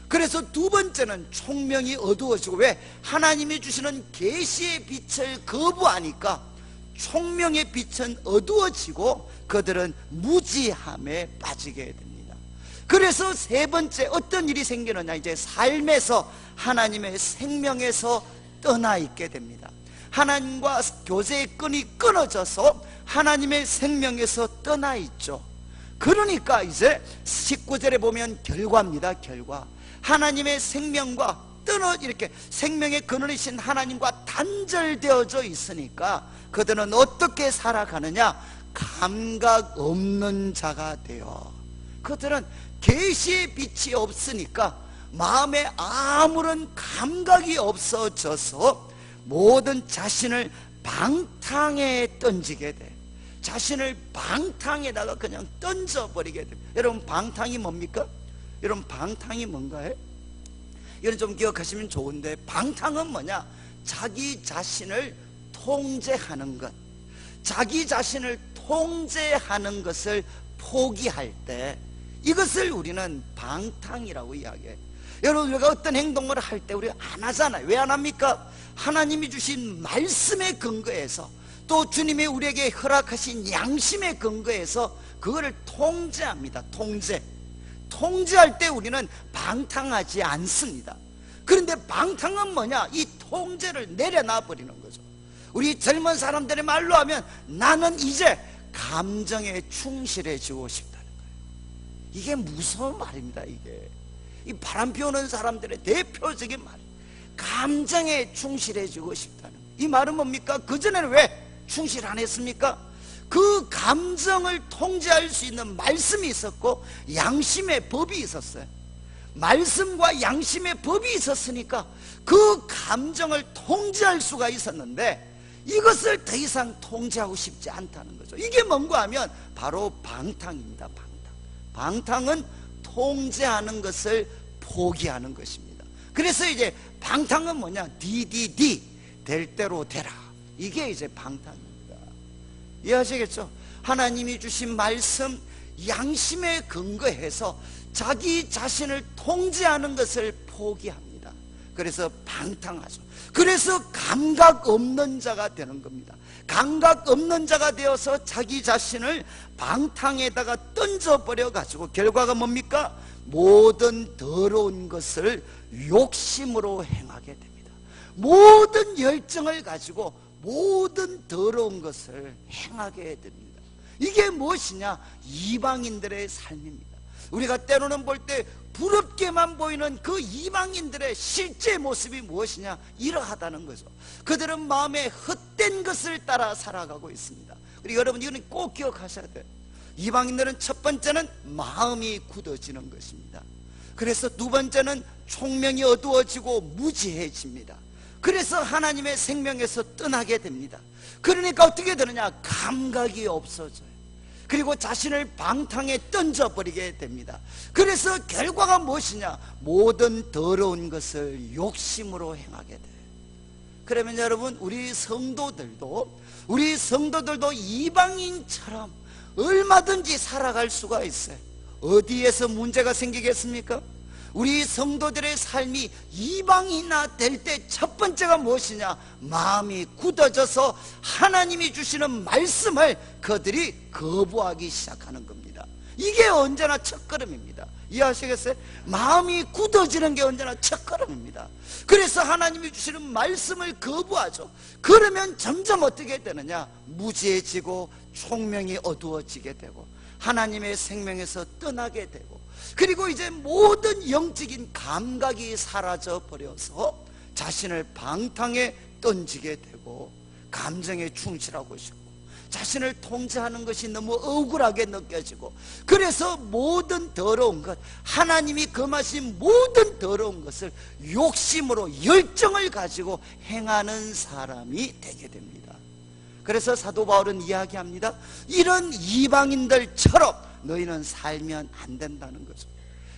그래서 두 번째는 총명이 어두워지고, 왜? 하나님이 주시는 계시의 빛을 거부하니까 총명의 빛은 어두워지고 그들은 무지함에 빠지게 됩니다. 그래서 세 번째 어떤 일이 생기느냐, 이제 삶에서 하나님의 생명에서 떠나 있게 됩니다. 하나님과 교제의 끈이 끊어져서 하나님의 생명에서 떠나 있죠. 그러니까 이제 19절에 보면 결과입니다. 결과. 하나님의 생명과 끊어 이렇게 생명의 근원이신 하나님과 단절되어져 있으니까 그들은 어떻게 살아가느냐? 감각 없는 자가 되어, 그들은 계시의 빛이 없으니까 마음에 아무런 감각이 없어져서 모든 자신을 방탕에 던지게 돼. 자신을 방탕에다가 그냥 던져버리게 됩니다. 여러분, 방탕이 뭡니까? 여러분, 방탕이 뭔가요? 이건 좀 기억하시면 좋은데, 방탕은 뭐냐? 자기 자신을 통제하는 것, 자기 자신을 통제하는 것을 포기할 때, 이것을 우리는 방탕이라고 이야기해요. 여러분, 우리가 어떤 행동을 할 때 우리가 안 하잖아요. 왜 안 합니까? 하나님이 주신 말씀에 근거해서, 또 주님이 우리에게 허락하신 양심에 근거해서 그거를 통제합니다. 통제할 때 우리는 방탕하지 않습니다. 그런데 방탕은 뭐냐? 이 통제를 내려놔 버리는 거죠. 우리 젊은 사람들의 말로 하면 나는 이제 감정에 충실해지고 싶다는 거예요. 이게 무서운 말입니다. 이게 이 바람 피우는 사람들의 대표적인 말이에요. 감정에 충실해지고 싶다는 거예요. 이 말은 뭡니까? 그전에는 왜 충실 안 했습니까? 그 감정을 통제할 수 있는 말씀이 있었고 양심의 법이 있었어요. 말씀과 양심의 법이 있었으니까 그 감정을 통제할 수가 있었는데, 이것을 더 이상 통제하고 싶지 않다는 거죠. 이게 뭔가 하면 바로 방탕입니다. 방탕은 통제하는 것을 포기하는 것입니다. 그래서 이제 방탕은 뭐냐? DDD, 될 대로 되라. 이게 이제 방탕입니다. 이해하시겠죠? 하나님이 주신 말씀, 양심에 근거해서 자기 자신을 통제하는 것을 포기합니다. 그래서 방탕하죠. 그래서 감각 없는 자가 되는 겁니다. 감각 없는 자가 되어서 자기 자신을 방탕에다가 던져버려 가지고 결과가 뭡니까? 모든 더러운 것을 욕심으로 행하게 됩니다. 모든 열정을 가지고 모든 더러운 것을 행하게 됩니다. 이게 무엇이냐? 이방인들의 삶입니다. 우리가 때로는 볼 때 부럽게만 보이는 그 이방인들의 실제 모습이 무엇이냐? 이러하다는 거죠. 그들은 마음에 헛된 것을 따라 살아가고 있습니다. 그리고 여러분, 이거는 꼭 기억하셔야 돼요. 이방인들은 첫 번째는 마음이 굳어지는 것입니다. 그래서 두 번째는 총명이 어두워지고 무지해집니다. 그래서 하나님의 생명에서 떠나게 됩니다. 그러니까 어떻게 되느냐? 감각이 없어져요. 그리고 자신을 방탕에 던져버리게 됩니다. 그래서 결과가 무엇이냐? 모든 더러운 것을 욕심으로 행하게 돼요. 그러면 여러분, 우리 성도들도 이방인처럼 얼마든지 살아갈 수가 있어요. 어디에서 문제가 생기겠습니까? 우리 성도들의 삶이 이방인화 될 때 첫 번째가 무엇이냐? 마음이 굳어져서 하나님이 주시는 말씀을 그들이 거부하기 시작하는 겁니다. 이게 언제나 첫걸음입니다. 이해하시겠어요? 마음이 굳어지는 게 언제나 첫걸음입니다. 그래서 하나님이 주시는 말씀을 거부하죠. 그러면 점점 어떻게 되느냐? 무지해지고 총명이 어두워지게 되고 하나님의 생명에서 떠나게 되고, 그리고 이제 모든 영적인 감각이 사라져 버려서 자신을 방탕에 던지게 되고 감정에 충실하고 싶고 자신을 통제하는 것이 너무 억울하게 느껴지고, 그래서 모든 더러운 것, 하나님이 금하신 모든 더러운 것을 욕심으로 열정을 가지고 행하는 사람이 되게 됩니다. 그래서 사도 바울은 이야기합니다. 이런 이방인들처럼 너희는 살면 안 된다는 거죠.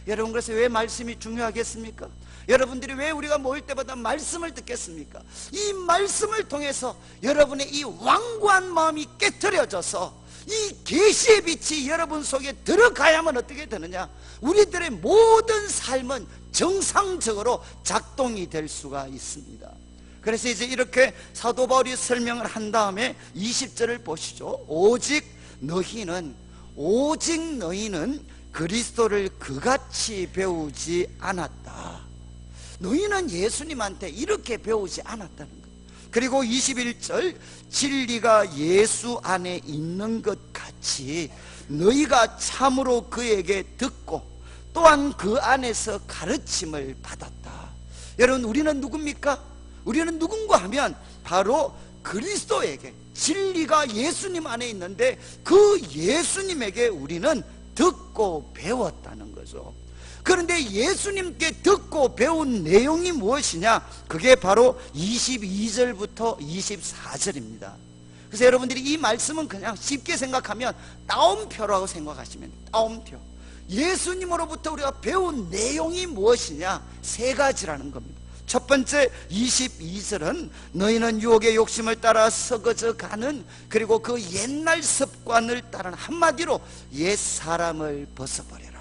여러분, 그래서 왜 말씀이 중요하겠습니까? 여러분들이 왜 우리가 모일 때마다 말씀을 듣겠습니까? 이 말씀을 통해서 여러분의 이 완고한 마음이 깨트려져서 이 계시의 빛이 여러분 속에 들어가야만 어떻게 되느냐? 우리들의 모든 삶은 정상적으로 작동이 될 수가 있습니다. 그래서 이제 이렇게 사도 바울이 설명을 한 다음에 20절을 보시죠. 오직 너희는 그리스도를 그같이 배우지 않았다. 너희는 예수님한테 이렇게 배우지 않았다는 것. 그리고 21절, 진리가 예수 안에 있는 것 같이 너희가 참으로 그에게 듣고 또한 그 안에서 가르침을 받았다. 여러분, 우리는 누굽니까? 우리는 누군가 하면 바로 그리스도에게, 진리가 예수님 안에 있는데 그 예수님에게 우리는 듣고 배웠다는 거죠. 그런데 예수님께 듣고 배운 내용이 무엇이냐? 그게 바로 22절부터 24절입니다 그래서 여러분들이 이 말씀은 그냥 쉽게 생각하면 따옴표라고 생각하시면 돼요. 따옴표. 예수님으로부터 우리가 배운 내용이 무엇이냐? 세 가지라는 겁니다. 첫 번째 22절은 너희는 유혹의 욕심을 따라 썩어져 가는, 그리고 그 옛날 습관을 따르는, 한마디로 옛사람을 벗어버려라.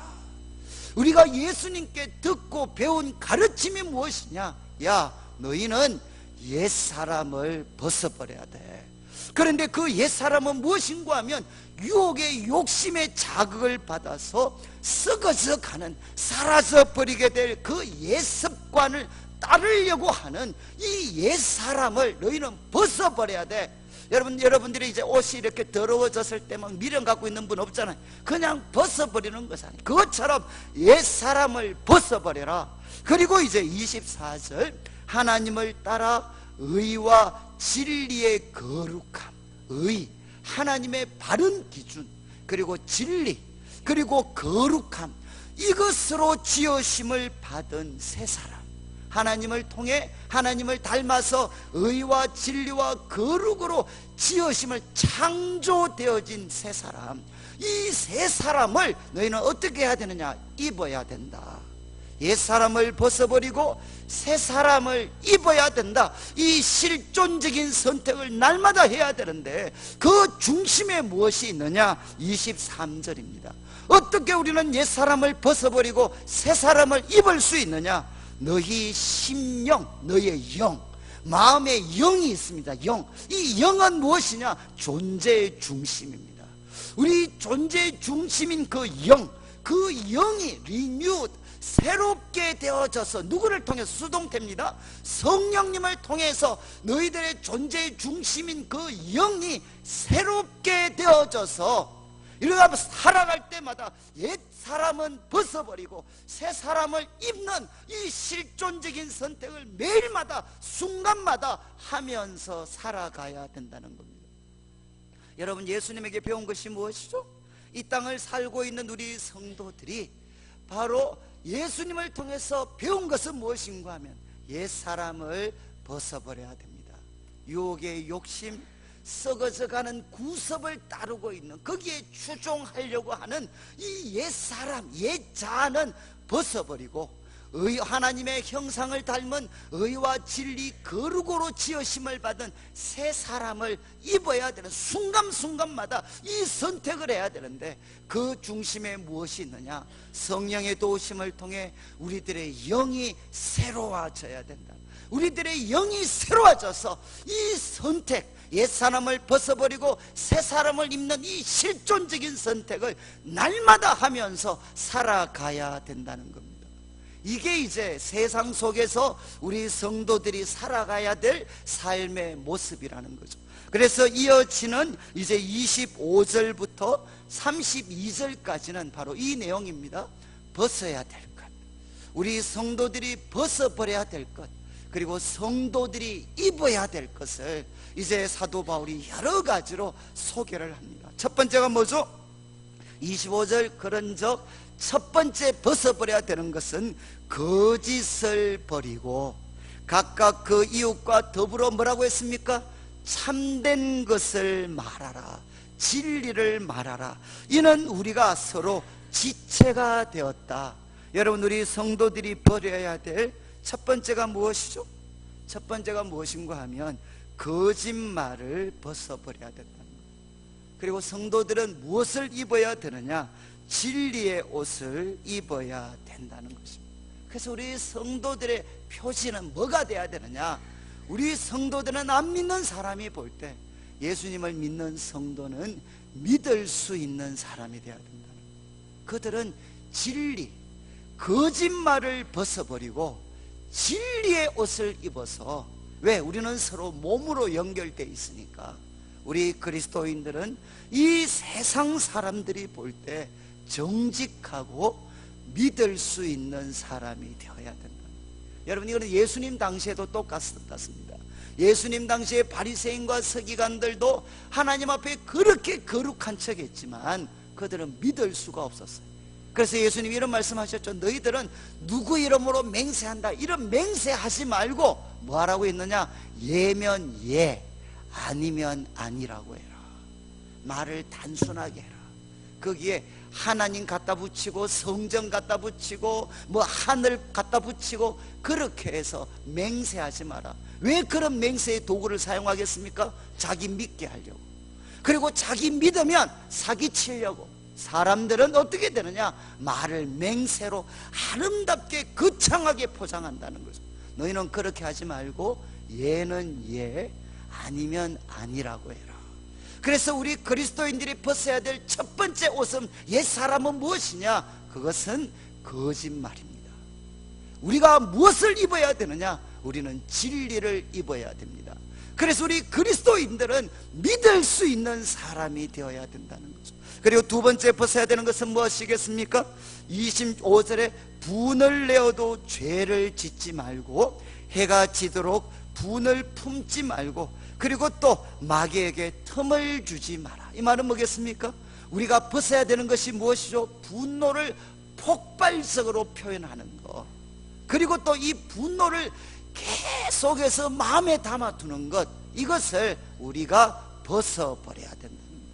우리가 예수님께 듣고 배운 가르침이 무엇이냐? 야, 너희는 옛사람을 벗어버려야 돼. 그런데 그 옛사람은 무엇인가 하면 유혹의 욕심의 자극을 받아서 썩어져 가는, 사라져 버리게 될 그 옛습관을 따르려고 하는 이 옛사람을 너희는 벗어버려야 돼. 여러분들이 이제 옷이 이렇게 더러워졌을 때 막 미련 갖고 있는 분 없잖아요. 그냥 벗어버리는 것 아니에요. 그것처럼 옛사람을 벗어버려라. 그리고 이제 24절, 하나님을 따라 의와 진리의 거룩함, 의, 하나님의 바른 기준, 그리고 진리, 그리고 거룩함, 이것으로 지으심을 받은 새 사람, 하나님을 통해 하나님을 닮아서 의와 진리와 거룩으로 지으심을 창조되어진 새 사람, 이 새 사람을 너희는 어떻게 해야 되느냐? 입어야 된다. 옛사람을 벗어버리고 새 사람을 입어야 된다. 이 실존적인 선택을 날마다 해야 되는데 그 중심에 무엇이 있느냐? 23절입니다 어떻게 우리는 옛사람을 벗어버리고 새 사람을 입을 수 있느냐? 너희 심령, 너희의 영, 마음의 영이 있습니다. 영. 이 영은 무엇이냐? 존재의 중심입니다. 우리 존재의 중심인 그 영, 그 영이 리뉴드, 새롭게 되어져서 누구를 통해서? 수동태입니다. 성령님을 통해서 너희들의 존재의 중심인 그 영이 새롭게 되어져서 이러다 살아갈 때마다 옛 사람은 벗어버리고 새 사람을 입는 이 실존적인 선택을 매일마다 순간마다 하면서 살아가야 된다는 겁니다. 여러분, 예수님에게 배운 것이 무엇이죠? 이 땅을 살고 있는 우리 성도들이 바로 예수님을 통해서 배운 것은 무엇인가 하면 옛사람을 벗어버려야 됩니다. 유혹의 욕심, 썩어져가는 구습을 따르고 있는, 거기에 추종하려고 하는 이 옛사람, 옛자는 벗어버리고 하나님의 형상을 닮은 의와 진리, 거룩으로 지으심을 받은 새 사람을 입어야 되는, 순간순간마다 이 선택을 해야 되는데 그 중심에 무엇이 있느냐? 성령의 도우심을 통해 우리들의 영이 새로워져야 된다. 우리들의 영이 새로워져서 이 선택, 옛사람을 벗어버리고 새사람을 입는 이 실존적인 선택을 날마다 하면서 살아가야 된다는 겁니다. 이게 이제 세상 속에서 우리 성도들이 살아가야 될 삶의 모습이라는 거죠. 그래서 이어지는 이제 25절부터 32절까지는 바로 이 내용입니다. 벗어야 될 것, 우리 성도들이 벗어버려야 될 것, 그리고 성도들이 입어야 될 것을 이제 사도 바울이 여러 가지로 소개를 합니다. 첫 번째가 뭐죠? 25절, 그런즉 첫 번째 벗어버려야 되는 것은 거짓을 버리고 각각 그 이웃과 더불어 뭐라고 했습니까? 참된 것을 말하라, 진리를 말하라. 이는 우리가 서로 지체가 되었다. 여러분, 우리 성도들이 버려야 될 첫 번째가 무엇이죠? 첫 번째가 무엇인가 하면 거짓말을 벗어버려야 된다는 거예요. 그리고 성도들은 무엇을 입어야 되느냐? 진리의 옷을 입어야 된다는 것입니다. 그래서 우리 성도들의 표시는 뭐가 돼야 되느냐? 우리 성도들은 안 믿는 사람이 볼 때 예수님을 믿는 성도는 믿을 수 있는 사람이 돼야 된다는 거예요. 그들은 진리, 거짓말을 벗어버리고 진리의 옷을 입어서, 왜? 우리는 서로 몸으로 연결되어 있으니까 우리 그리스도인들은 이 세상 사람들이 볼 때 정직하고 믿을 수 있는 사람이 되어야 된다. 여러분, 이거는 예수님 당시에도 똑같습니다. 예수님 당시에 바리새인과 서기관들도 하나님 앞에 그렇게 거룩한 척했지만 그들은 믿을 수가 없었어요. 그래서 예수님이 이런 말씀하셨죠. 너희들은 누구 이름으로 맹세한다, 이런 맹세하지 말고 뭐 하라고 했느냐? 예면 예, 아니면 아니라고 해라. 말을 단순하게 해라. 거기에 하나님 갖다 붙이고 성전 갖다 붙이고 뭐 하늘 갖다 붙이고 그렇게 해서 맹세하지 마라. 왜 그런 맹세의 도구를 사용하겠습니까? 자기 믿게 하려고. 그리고 자기 믿으면 사기치려고. 사람들은 어떻게 되느냐? 말을 맹세로 아름답게 거창하게 포장한다는 거죠. 너희는 그렇게 하지 말고 예는 예, 아니면 아니라고 해라. 그래서 우리 그리스도인들이 벗어야 될 첫 번째 옷은, 옛사람은 무엇이냐? 그것은 거짓말입니다. 우리가 무엇을 입어야 되느냐? 우리는 진리를 입어야 됩니다. 그래서 우리 그리스도인들은 믿을 수 있는 사람이 되어야 된다는 거죠. 그리고 두 번째 벗어야 되는 것은 무엇이겠습니까? 25절에 분을 내어도 죄를 짓지 말고 해가 지도록 분을 품지 말고, 그리고 또 마귀에게 틈을 주지 마라. 이 말은 뭐겠습니까? 우리가 벗어야 되는 것이 무엇이죠? 분노를 폭발적으로 표현하는 것, 그리고 또 이 분노를 계속해서 마음에 담아두는 것, 이것을 우리가 벗어버려야 된다는 거예요.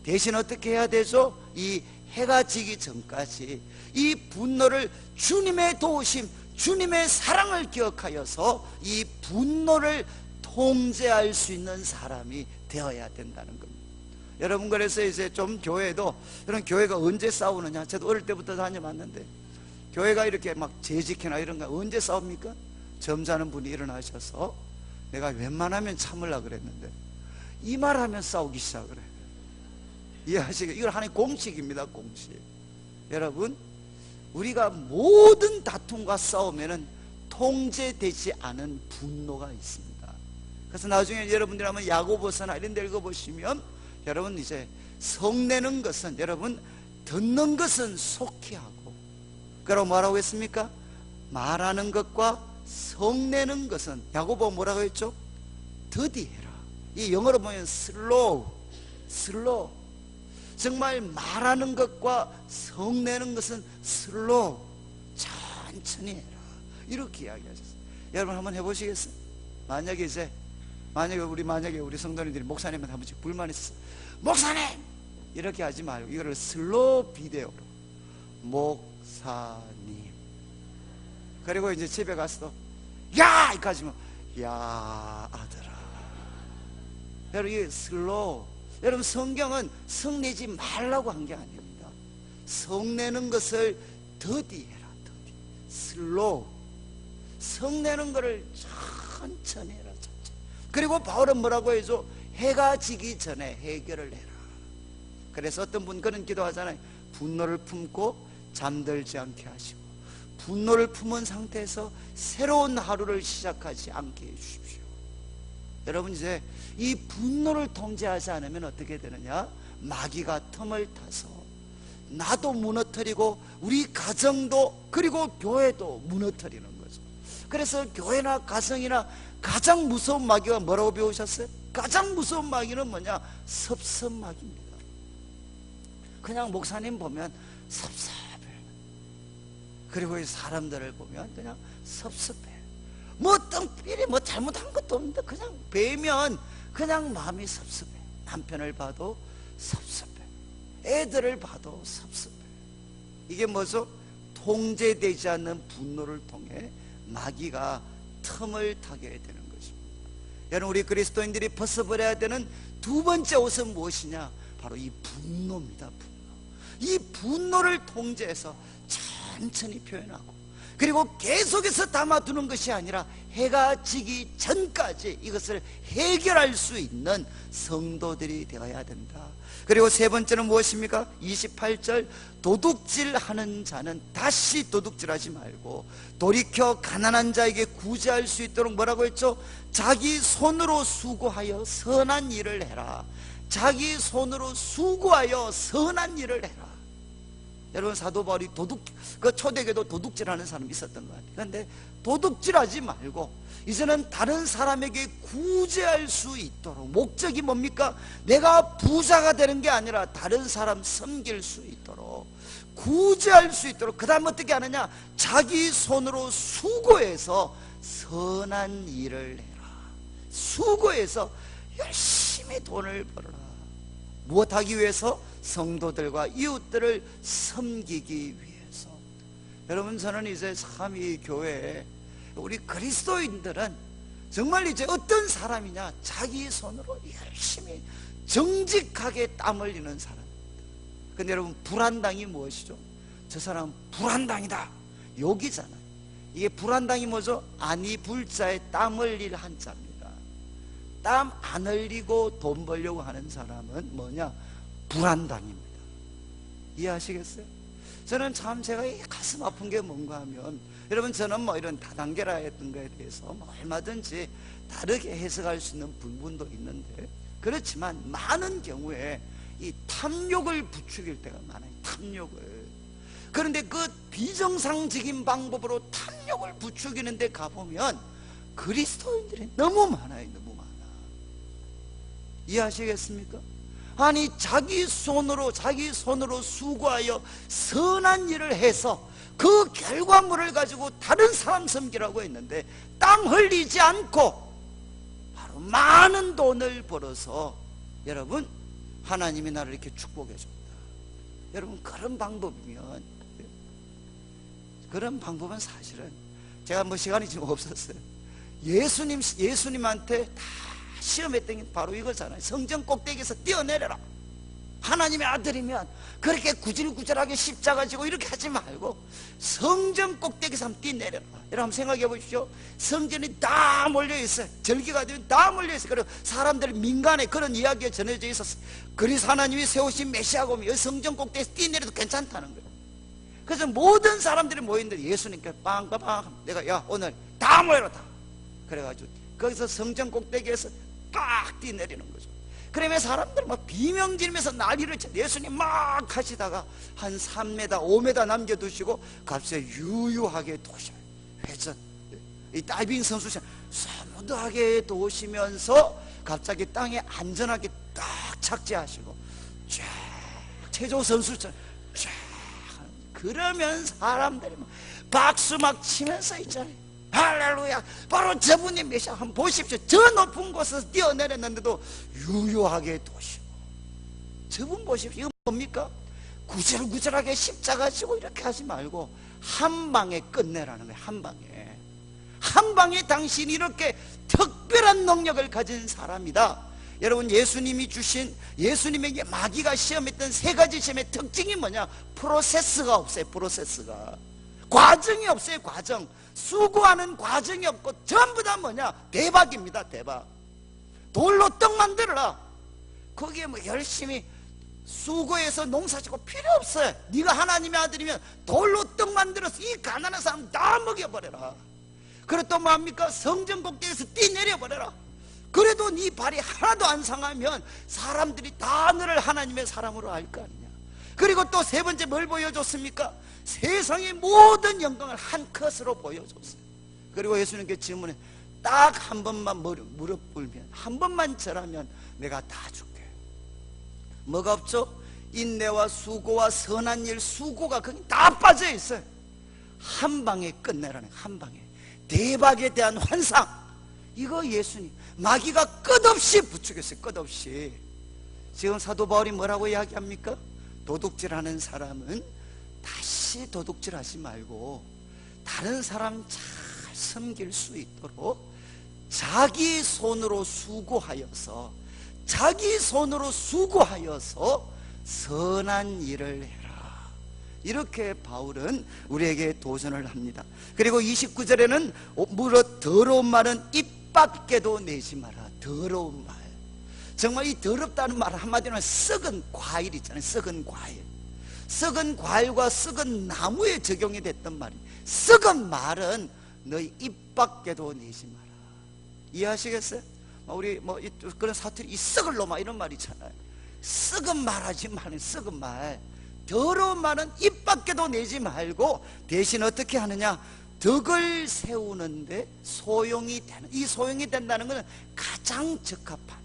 대신 어떻게 해야 되죠? 이 해가 지기 전까지 이 분노를 주님의 도우심, 주님의 사랑을 기억하여서 이 분노를 통제할 수 있는 사람이 되어야 된다는 겁니다. 여러분, 그래서 이제 좀 교회도, 이런 교회가 언제 싸우느냐? 저도 어릴 때부터 다녀봤는데 교회가 이렇게 막 재직회나 이런 거 언제 싸웁니까? 점잖은 분이 일어나셔서, 내가 웬만하면 참으려고 그랬는데 이 말하면 싸우기 시작을 해. 이해하시겠어요? 이걸 하나의 공식입니다. 공식. 여러분, 우리가 모든 다툼과 싸우면은 통제되지 않은 분노가 있습니다. 그래서 나중에 여러분들이 한번 야고보서나 이런 데 읽어보시면, 여러분 이제 성내는 것은, 여러분 듣는 것은 속히 하고, 그러고 뭐라고 했습니까? 말하는 것과 성내는 것은, 야고보 뭐라고 했죠? 더디해라. 이 영어로 보면 슬로우. 정말 말하는 것과 성내는 것은 슬로우, 천천히 해라, 이렇게 이야기하셨어요. 여러분 한번 해보시겠어요? 만약에 우리 성도님들이 목사님한테 한 번씩 불만 있어, 목사님! 이렇게 하지 말고 이거를 슬로우 비데오로, 목사님. 그리고 이제 집에 가서도 야! 이렇게 하시면, 야 아들아. 여러분, 이게 슬로우. 여러분, 성경은 성내지 말라고 한 게 아닙니다. 성내는 것을 더디해라. 더디. 슬로우. 성내는 것을 천천히 해라. 천천히. 그리고 바울은 뭐라고 해줘? 해가 지기 전에 해결을 해라. 그래서 어떤 분 그런 기도하잖아요. 분노를 품고 잠들지 않게 하시고, 분노를 품은 상태에서 새로운 하루를 시작하지 않게 해주십시오. 여러분, 이제 이 분노를 통제하지 않으면 어떻게 되느냐? 마귀가 틈을 타서 나도 무너뜨리고 우리 가정도, 그리고 교회도 무너뜨리는 거죠. 그래서 교회나 가정이나 가장 무서운 마귀가 뭐라고 배우셨어요? 가장 무서운 마귀는 뭐냐? 섭섭마귀입니다. 그냥 목사님 보면 섭섭해. 그리고 이 사람들을 보면 그냥 섭섭해. 뭐 떵필이 뭐 잘못한 것도 없는데 그냥 뵈면 그냥 마음이 섭섭해. 남편을 봐도 섭섭해. 애들을 봐도 섭섭해. 이게 뭐죠? 통제되지 않는 분노를 통해 마귀가 틈을 타게 되는 것입니다. 여러분, 우리 그리스도인들이 벗어버려야 되는 두 번째 옷은 무엇이냐? 바로 이 분노입니다. 분노. 이 분노를 통제해서 천천히 표현하고, 그리고 계속해서 담아두는 것이 아니라 해가 지기 전까지 이것을 해결할 수 있는 성도들이 되어야 된다. 그리고 세 번째는 무엇입니까? 28절, 도둑질하는 자는 다시 도둑질하지 말고 돌이켜 가난한 자에게 구제할 수 있도록 뭐라고 했죠? 자기 손으로 수고하여 선한 일을 해라. 자기 손으로 수고하여 선한 일을 해라. 여러분, 사도 바울이 그 초대교도 도둑질하는 사람이 있었던 것 같아요. 그런데 도둑질하지 말고 이제는 다른 사람에게 구제할 수 있도록, 목적이 뭡니까? 내가 부자가 되는 게 아니라 다른 사람 섬길 수 있도록, 구제할 수 있도록. 그 다음 어떻게 하느냐? 자기 손으로 수고해서 선한 일을 해라. 수고해서 열심히 돈을 벌어라. 무엇하기 위해서? 성도들과 이웃들을 섬기기 위해서. 여러분, 저는 이제 참 이 교회에 우리 그리스도인들은 정말 이제 어떤 사람이냐? 자기 손으로 열심히 정직하게 땀 흘리는 사람입니다. 근데 여러분, 불안당이 무엇이죠? 저 사람은 불안당이다, 욕이잖아요. 이게 불안당이 뭐죠? 아니 불자에 땀 흘릴 한자입니다. 땀 안 흘리고 돈 벌려고 하는 사람은 뭐냐? 불안당입니다. 이해하시겠어요? 저는 참 제가 가슴 아픈 게 뭔가 하면, 여러분, 저는 뭐 이런 다단계라 했던 거에 대해서 뭐 얼마든지 다르게 해석할 수 있는 부분도 있는데, 그렇지만 많은 경우에 이 탐욕을 부추길 때가 많아요. 탐욕을. 그런데 그 비정상적인 방법으로 탐욕을 부추기는 데 가보면 그리스도인들이 너무 많아요. 너무 많아. 이해하시겠습니까? 아니, 자기 손으로 수고하여 선한 일을 해서 그 결과물을 가지고 다른 사람 섬기라고 했는데, 땀 흘리지 않고 바로 많은 돈을 벌어서 여러분, 하나님이 나를 이렇게 축복해 줍니다. 여러분, 그런 방법은 사실은 제가 뭐 시간이 지금 없었어요. 예수님한테 다 시험했던 게 바로 이거잖아요. 성전 꼭대기에서 뛰어내려라. 하나님의 아들이면 그렇게 구질구질하게 십자가 지고 이렇게 하지 말고 성전 꼭대기에서 한번 뛰어내려라. 여러분, 한번 생각해 보십시오. 성전이 다 몰려있어요. 절기가 되면 다 몰려있어요. 그리고 사람들 민간에 그런 이야기가 전해져 있었어요. 그래서 하나님이 세우신 메시아가 오면 성전 꼭대기에서 뛰어내려도 괜찮다는 거예요. 그래서 모든 사람들이 모였는데 예수님께 빵빵빵, 내가 야 오늘 다 모여라 다. 그래가지고 거기서 성전 꼭대기에서 딱 뛰어내리는 거죠. 그러면 사람들 막 비명지르면서 난리를 쳐. 예수님 막 하시다가 한 3m 5m 남겨두시고 갑자기 유유하게 도셔요. 회전, 이 다이빙 선수처럼 스무드하게 도시면서 갑자기 땅에 안전하게 딱 착지하시고 쫙 체조 선수처럼 쫙. 그러면 사람들이 막 박수 막 치면서 있잖아요. 할렐루야. 바로 저분이 메시아. 한번 보십시오. 저 높은 곳에서 뛰어내렸는데도 유유하게 도시고. 저분 보십시오. 이거 뭡니까? 구질구질하게 십자가 지고 이렇게 하지 말고 한 방에 끝내라는 거예요. 한 방에 당신이 이렇게 특별한 능력을 가진 사람이다. 여러분, 예수님이 주신, 예수님에게 마귀가 시험했던 세 가지 시험의 특징이 뭐냐? 프로세스가 없어요. 프로세스가. 과정이 없어요. 과정. 수고하는 과정이 없고 전부 다 뭐냐? 대박입니다. 대박. 돌로 떡 만들어라. 거기에 뭐 열심히 수고해서 농사짓고 필요 없어요. 네가 하나님의 아들이면 돌로 떡 만들어서 이 가난한 사람 다 먹여버려라. 그리고 또 뭐합니까? 성전 꼭대기에서 뛰내려버려라. 그래도 네 발이 하나도 안 상하면 사람들이 다 너를 하나님의 사람으로 알 거 아니냐. 그리고 또 세 번째 뭘 보여줬습니까? 세상의 모든 영광을 한 컷으로 보여줬어요. 그리고 예수님께 질문해, 딱 한 번만 무릎 꿇면, 한 번만 절하면 내가 다 줄게. 뭐가 없죠? 인내와 수고와 선한 일, 수고가 거기 다 빠져 있어요. 한 방에 끝내라는, 한 방에 대박에 대한 환상. 이거 예수님, 마귀가 끝없이 부추겼어요. 끝없이. 지금 사도 바울이 뭐라고 이야기합니까? 도둑질하는 사람은 다시 도둑질하지 말고 다른 사람 잘 섬길 수 있도록 자기 손으로 수고하여서 선한 일을 해라. 이렇게 바울은 우리에게 도전을 합니다. 그리고 29절에는 무릇 더러운 말은 입 밖에도 내지 마라. 더러운 말. 정말 이 더럽다는 말 한마디로 썩은 과일 있잖아요. 썩은 과일. 썩은 과일과 썩은 나무에 적용이 됐던 말이, 썩은 말은 너희 입 밖에도 내지 마라. 이해하시겠어요? 우리 뭐 그런 사투리, 이 썩을 놈아 이런 말 있잖아요. 썩은 말 하지 마는, 썩은 말. 더러운 말은 입 밖에도 내지 말고 대신 어떻게 하느냐, 덕을 세우는데 소용이 되는, 이 소용이 된다는 것은 가장 적합한,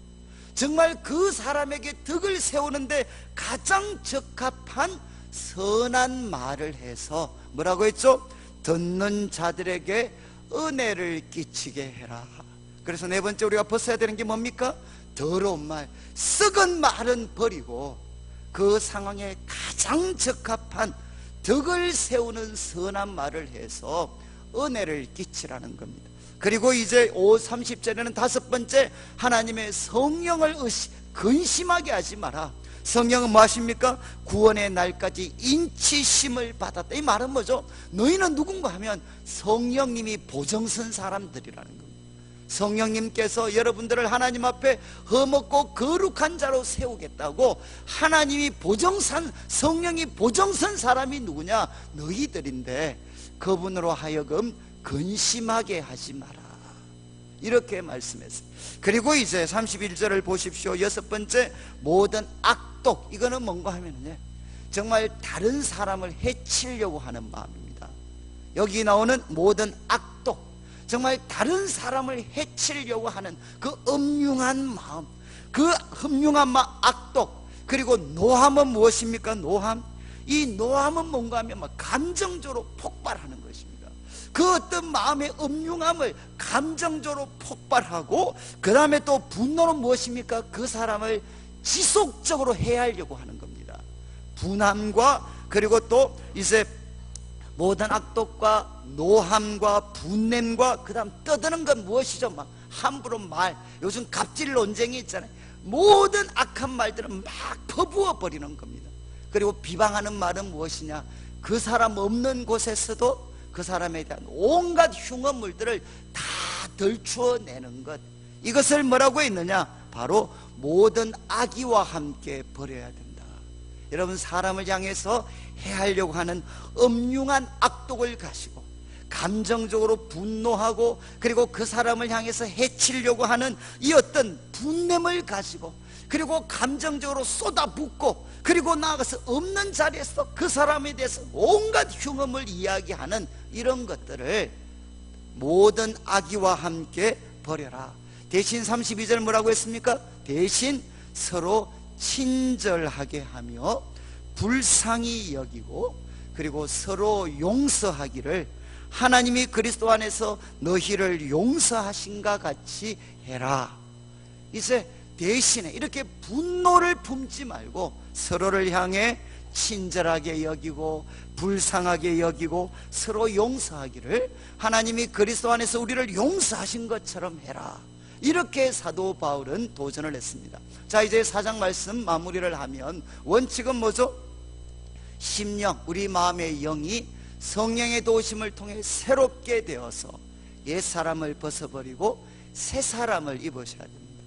정말 그 사람에게 덕을 세우는데 가장 적합한 선한 말을 해서 뭐라고 했죠? 듣는 자들에게 은혜를 끼치게 해라. 그래서 네 번째 우리가 벗어야 되는 게 뭡니까? 더러운 말, 썩은 말은 버리고 그 상황에 가장 적합한 덕을 세우는 선한 말을 해서 은혜를 끼치라는 겁니다. 그리고 이제 30절에는 다섯 번째, 하나님의 성령을 근심하게 하지 마라. 성령은 뭐 하십니까? 구원의 날까지 인치심을 받았다. 이 말은 뭐죠? 너희는 누군가 하면 성령님이 보정선 사람들이라는 겁니다. 성령님께서 여러분들을 하나님 앞에 흠없고 거룩한 자로 세우겠다고 하나님이 성령이 보정선 사람이 누구냐? 너희들인데 그분으로 하여금 근심하게 하지 마라, 이렇게 말씀했어요. 그리고 이제 31절을 보십시오. 여섯 번째, 모든 악독. 이거는 뭔가 하면은요, 정말 다른 사람을 해치려고 하는 마음입니다. 여기 나오는 모든 악독, 정말 다른 사람을 해치려고 하는 그 음흉한 마음, 그 흠흉한 마음, 악독. 그리고 노함은 무엇입니까? 노함. 이 노함은 뭔가 하면 막 감정적으로 폭발하는 것입니다. 그 어떤 마음의 음흉함을 감정적으로 폭발하고, 그 다음에 또 분노는 무엇입니까? 그 사람을 지속적으로 해하려고 하는 겁니다. 분함과, 그리고 또 이제 모든 악독과 노함과 분냄과, 그 다음 떠드는 건 무엇이죠? 막 함부로 말, 요즘 갑질 논쟁이 있잖아요. 모든 악한 말들은 막 퍼부어 버리는 겁니다. 그리고 비방하는 말은 무엇이냐? 그 사람 없는 곳에서도 그 사람에 대한 온갖 흉어물들을 다 덜추어내는 것, 이것을 뭐라고 했느냐? 바로 모든 악의와 함께 버려야 된다. 여러분, 사람을 향해서 해하려고 하는 음흉한 악독을 가지고 감정적으로 분노하고, 그리고 그 사람을 향해서 해치려고 하는 이 어떤 분냄을 가지고, 그리고 감정적으로 쏟아붓고, 그리고 나아가서 없는 자리에서 그 사람에 대해서 온갖 흉음을 이야기하는 이런 것들을 모든 악의와 함께 버려라. 대신 32절 뭐라고 했습니까? 대신 서로 친절하게 하며 불쌍히 여기고, 그리고 서로 용서하기를 하나님이 그리스도 안에서 너희를 용서하신가 같이 해라. 이제 대신에 이렇게 분노를 품지 말고 서로를 향해 친절하게 여기고 불쌍하게 여기고 서로 용서하기를 하나님이 그리스도 안에서 우리를 용서하신 것처럼 해라. 이렇게 사도 바울은 도전을 했습니다. 자, 이제 4장 말씀 마무리를 하면 원칙은 뭐죠? 심령, 우리 마음의 영이 성령의 도우심을 통해 새롭게 되어서 옛사람을 벗어버리고 새사람을 입으셔야 됩니다.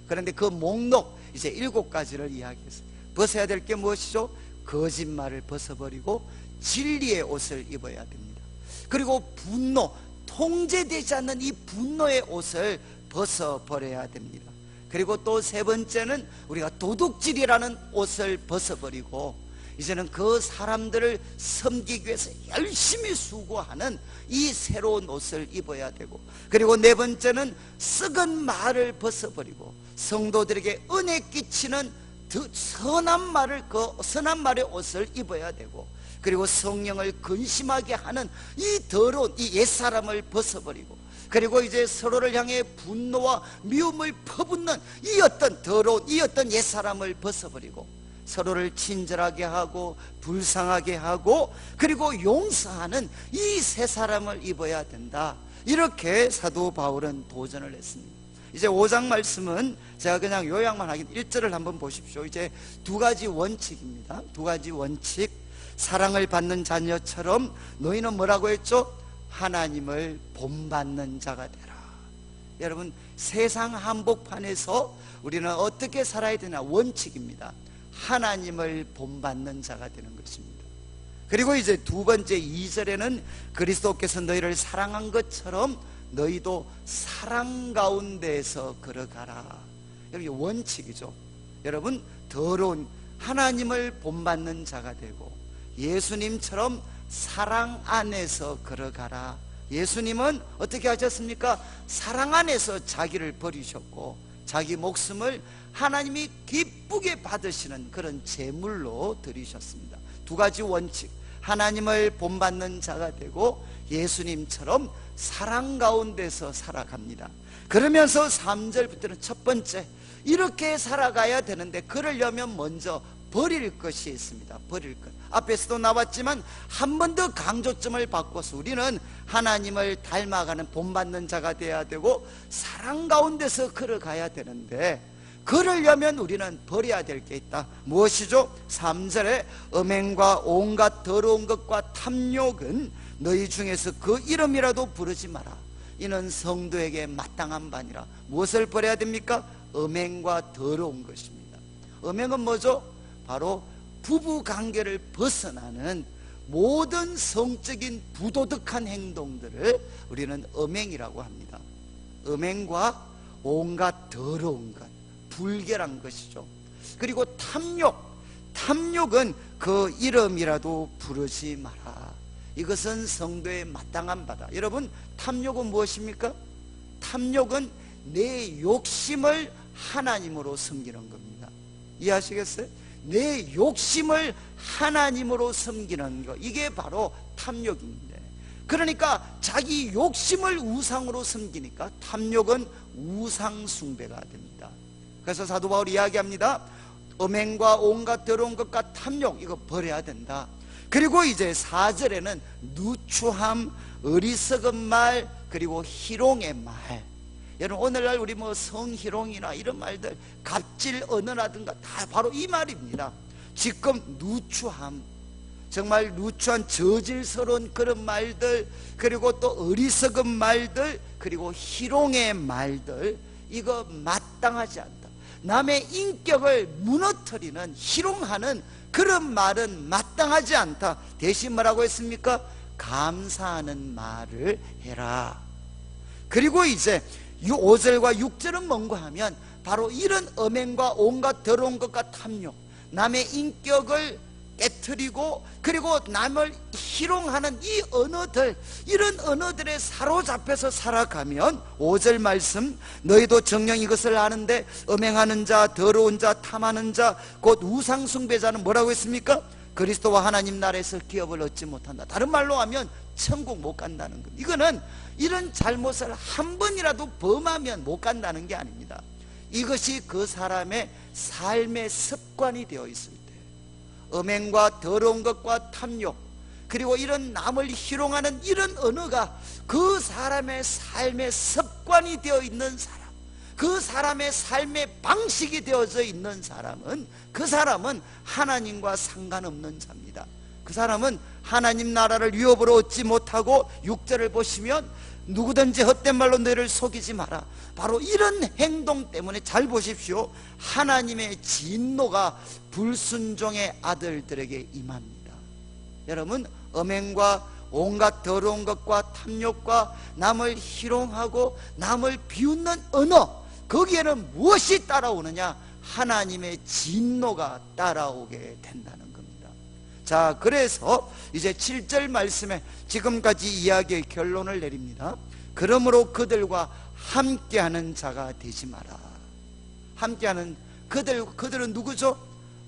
그런데 그 목록 이제 7가지를 이야기했어요. 벗어야 될 게 무엇이죠? 거짓말을 벗어버리고 진리의 옷을 입어야 됩니다. 그리고 분노, 통제되지 않는 이 분노의 옷을 벗어버려야 됩니다. 그리고 또 세 번째는 우리가 도둑질이라는 옷을 벗어버리고 이제는 그 사람들을 섬기기 위해서 열심히 수고하는 이 새로운 옷을 입어야 되고, 그리고 네 번째는 썩은 말을 벗어버리고 성도들에게 은혜 끼치는 선한 말을, 그 선한 말의 옷을 입어야 되고, 그리고 성령을 근심하게 하는 이 더러운 이 옛사람을 벗어버리고, 그리고 이제 서로를 향해 분노와 미움을 퍼붓는 이 어떤 더러운 이 어떤 옛사람을 벗어버리고 서로를 친절하게 하고 불쌍하게 하고 그리고 용서하는 이 새 사람을 입어야 된다. 이렇게 사도 바울은 도전을 했습니다. 이제 5장 말씀은 제가 그냥 요약만 하긴 1절을 한번 보십시오. 이제 두 가지 원칙입니다. 두 가지 원칙. 사랑을 받는 자녀처럼 너희는 뭐라고 했죠? 하나님을 본받는 자가 되라. 여러분, 세상 한복판에서 우리는 어떻게 살아야 되나? 원칙입니다. 하나님을 본받는 자가 되는 것입니다. 그리고 이제 두 번째 2절에는 그리스도께서 너희를 사랑한 것처럼 너희도 사랑 가운데에서 걸어가라. 여기 원칙이죠. 여러분, 더러운 하나님을 본받는 자가 되고 예수님처럼 사랑 안에서 걸어가라. 예수님은 어떻게 하셨습니까? 사랑 안에서 자기를 버리셨고 자기 목숨을 하나님이 기쁘게 받으시는 그런 제물로 드리셨습니다. 두 가지 원칙, 하나님을 본받는 자가 되고 예수님처럼 사랑 가운데서 살아갑니다. 그러면서 3절부터는 첫 번째, 이렇게 살아가야 되는데 그러려면 먼저 버릴 것이 있습니다. 버릴 것. 앞에서도 나왔지만 한 번 더 강조점을 바꿔서 우리는 하나님을 닮아가는 본받는 자가 되어야 되고 사랑 가운데서 걸어가야 되는데 그러려면 우리는 버려야 될 게 있다. 무엇이죠? 3절에 음행과 온갖 더러운 것과 탐욕은 너희 중에서 그 이름이라도 부르지 마라. 이는 성도에게 마땅한 바니라. 무엇을 버려야 됩니까? 음행과 더러운 것입니다. 음행은 뭐죠? 바로 부부관계를 벗어나는 모든 성적인 부도덕한 행동들을 우리는 음행이라고 합니다. 음행과 온갖 더러운 것, 불결한 것이죠. 그리고 탐욕은 그 이름이라도 부르지 마라. 이것은 성도의 마땅한 바다. 여러분, 탐욕은 무엇입니까? 탐욕은 내 욕심을 하나님으로 섬기는 겁니다. 이해하시겠어요? 내 욕심을 하나님으로 섬기는 것, 이게 바로 탐욕입니다. 그러니까 자기 욕심을 우상으로 섬기니까 탐욕은 우상 숭배가 됩니다. 그래서 사도 바울이 이야기합니다. 음행과 온갖 더러운 것과 탐욕, 이거 버려야 된다. 그리고 이제 4절에는 누추함, 어리석은 말, 그리고 희롱의 말. 여러분, 오늘날 우리 뭐 성희롱이나 이런 말들, 갑질 언어라든가 다 바로 이 말입니다. 지금 누추함, 정말 누추한 저질스러운 그런 말들, 그리고 또 어리석은 말들, 그리고 희롱의 말들, 이거 마땅하지 않다. 남의 인격을 무너뜨리는, 희롱하는 그런 말은 마땅하지 않다. 대신 뭐라고 했습니까? 감사하는 말을 해라. 그리고 이제 5절과 6절은 뭔가 하면 바로 이런 음행과 온갖 더러운 것과 탐욕, 남의 인격을 깨트리고 그리고 남을 희롱하는 이 언어들, 이런 언어들에 사로잡혀서 살아가면 5절 말씀, 너희도 정녕 이것을 아는데 음행하는 자, 더러운 자, 탐하는 자, 곧 우상 숭배자는 뭐라고 했습니까? 그리스도와 하나님 나라에서 기업을 얻지 못한다. 다른 말로 하면 천국 못 간다는 것. 이거는 이런 잘못을 한 번이라도 범하면 못 간다는 게 아닙니다. 이것이 그 사람의 삶의 습관이 되어 있을 때, 음행과 더러운 것과 탐욕, 그리고 이런 남을 희롱하는 이런 언어가 그 사람의 삶의 습관이 되어 있는 사람, 그 사람의 삶의 방식이 되어져 있는 사람은, 그 사람은 하나님과 상관없는 자입니다. 그 사람은 하나님 나라를 유업으로 얻지 못하고, 6절을 보시면 누구든지 헛된 말로 너를 속이지 마라. 바로 이런 행동 때문에 잘 보십시오. 하나님의 진노가 불순종의 아들들에게 임합니다. 여러분, 음행과 온갖 더러운 것과 탐욕과 남을 희롱하고 남을 비웃는 언어, 거기에는 무엇이 따라오느냐? 하나님의 진노가 따라오게 된다는 겁니다. 자, 그래서 이제 7절 말씀에 지금까지 이야기의 결론을 내립니다. 그러므로 그들과 함께하는 자가 되지 마라. 함께하는 그들은 누구죠?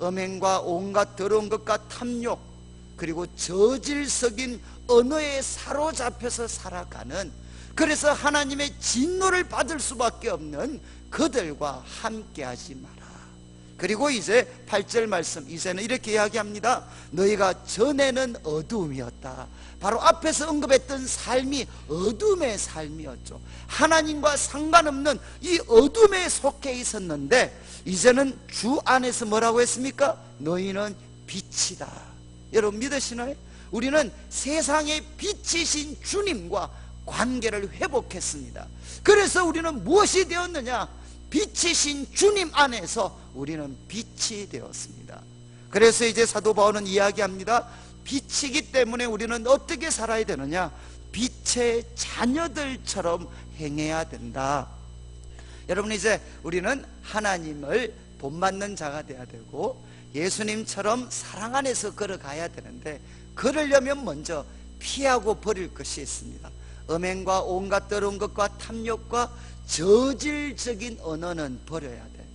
음행과 온갖 더러운 것과 탐욕, 그리고 저질적인 언어에 사로잡혀서 살아가는, 그래서 하나님의 진노를 받을 수밖에 없는 그들과 함께하지 마라. 그리고 이제 8절 말씀, 이제는 이렇게 이야기합니다. 너희가 전에는 어두움이었다. 바로 앞에서 언급했던 삶이 어둠의 삶이었죠. 하나님과 상관없는 이 어둠에 속해 있었는데 이제는 주 안에서 뭐라고 했습니까? 너희는 빛이다. 여러분 믿으시나요? 우리는 세상의 빛이신 주님과 관계를 회복했습니다. 그래서 우리는 무엇이 되었느냐? 빛이신 주님 안에서 우리는 빛이 되었습니다. 그래서 이제 사도 바울은 이야기합니다. 빛이기 때문에 우리는 어떻게 살아야 되느냐? 빛의 자녀들처럼 행해야 된다. 여러분, 이제 우리는 하나님을 본받는 자가 돼야 되고 예수님처럼 사랑 안에서 걸어가야 되는데, 그러려면 먼저 피하고 버릴 것이 있습니다. 음행과 온갖 더러운 것과 탐욕과 저질적인 언어는 버려야 돼.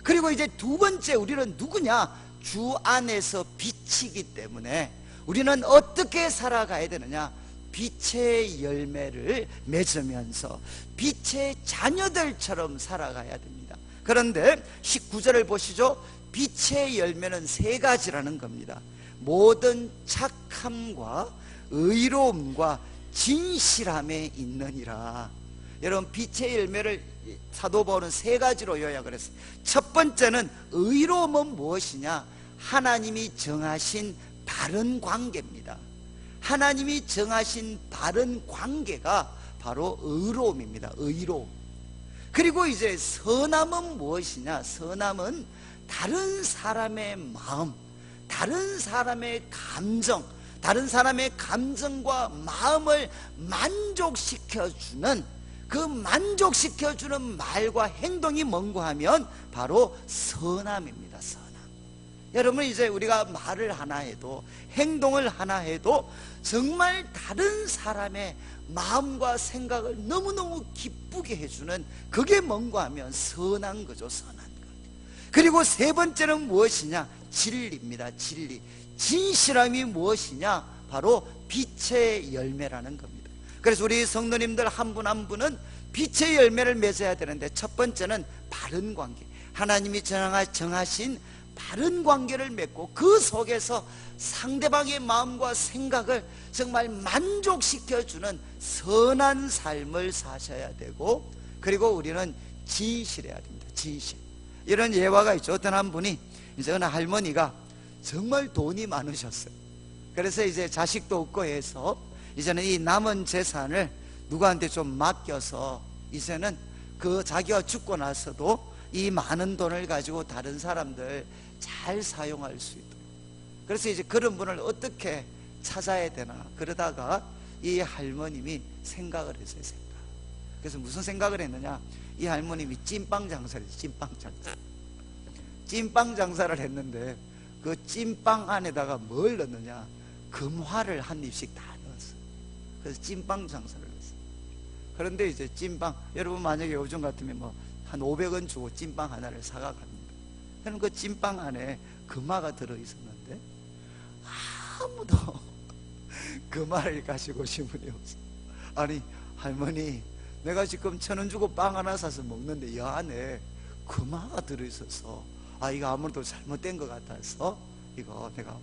그리고 이제 두 번째, 우리는 누구냐? 주 안에서 빛이기 때문에 우리는 어떻게 살아가야 되느냐? 빛의 열매를 맺으면서 빛의 자녀들처럼 살아가야 됩니다. 그런데 19절을 보시죠. 빛의 열매는 세 가지라는 겁니다. 모든 착함과 의로움과 진실함에 있느니라. 여러분, 빛의 열매를 사도 바울은 세 가지로 요약을 했어요. 첫 번째는 의로움은 무엇이냐? 하나님이 정하신 바른 관계입니다. 하나님이 정하신 바른 관계가 바로 의로움입니다. 의로움. 그리고 이제 선함은 무엇이냐? 선함은 다른 사람의 마음, 다른 사람의 감정, 다른 사람의 감정과 마음을 만족시켜주는, 그 만족시켜주는 말과 행동이 뭔가 하면 바로 선함입니다. 선함. 여러분, 이제 우리가 말을 하나 해도, 행동을 하나 해도 정말 다른 사람의 마음과 생각을 너무너무 기쁘게 해주는, 그게 뭔가 하면 선한 거죠. 선한 것. 그리고 세 번째는 무엇이냐? 진리입니다. 진리. 진실함이 무엇이냐? 바로 빛의 열매라는 겁니다. 그래서 우리 성도님들 한 분 한 분은 빛의 열매를 맺어야 되는데, 첫 번째는 바른 관계, 하나님이 정하신 바른 관계를 맺고 그 속에서 상대방의 마음과 생각을 정말 만족시켜주는 선한 삶을 사셔야 되고, 그리고 우리는 진실해야 됩니다. 진실. 이런 예화가 있죠. 어떤 한 분이, 이제 어느 할머니가 정말 돈이 많으셨어요. 그래서 이제 자식도 없고 해서 이제는 이 남은 재산을 누구한테 좀 맡겨서 이제는 그 자기가 죽고 나서도 이 많은 돈을 가지고 다른 사람들 잘 사용할 수 있도록. 그래서 이제 그런 분을 어떻게 찾아야 되나, 그러다가 이 할머님이 생각을 했어요. 생각. 그래서 무슨 생각을 했느냐? 이 할머님이 찐빵 장사를 했어요. 찐빵 장사. 찐빵 장사를 했는데 그 찐빵 안에다가 뭘 넣느냐? 금화를 한 입씩 다 넣었어요. 그래서 찐빵 장사를 했어요. 그런데 이제 찐빵, 여러분 만약에 요즘 같으면 뭐 한 500원 주고 찐빵 하나를 사가 갑니다. 그럼 그 찐빵 안에 금화가 들어있었는데 아무도 금화를 가지고 오신 분이 없어요. 아니, 할머니, 내가 지금 1,000원 주고 빵 하나 사서 먹는데 이 안에 금화가 들어있어서, 이거 아무래도 잘못된 것 같아서 이거 내가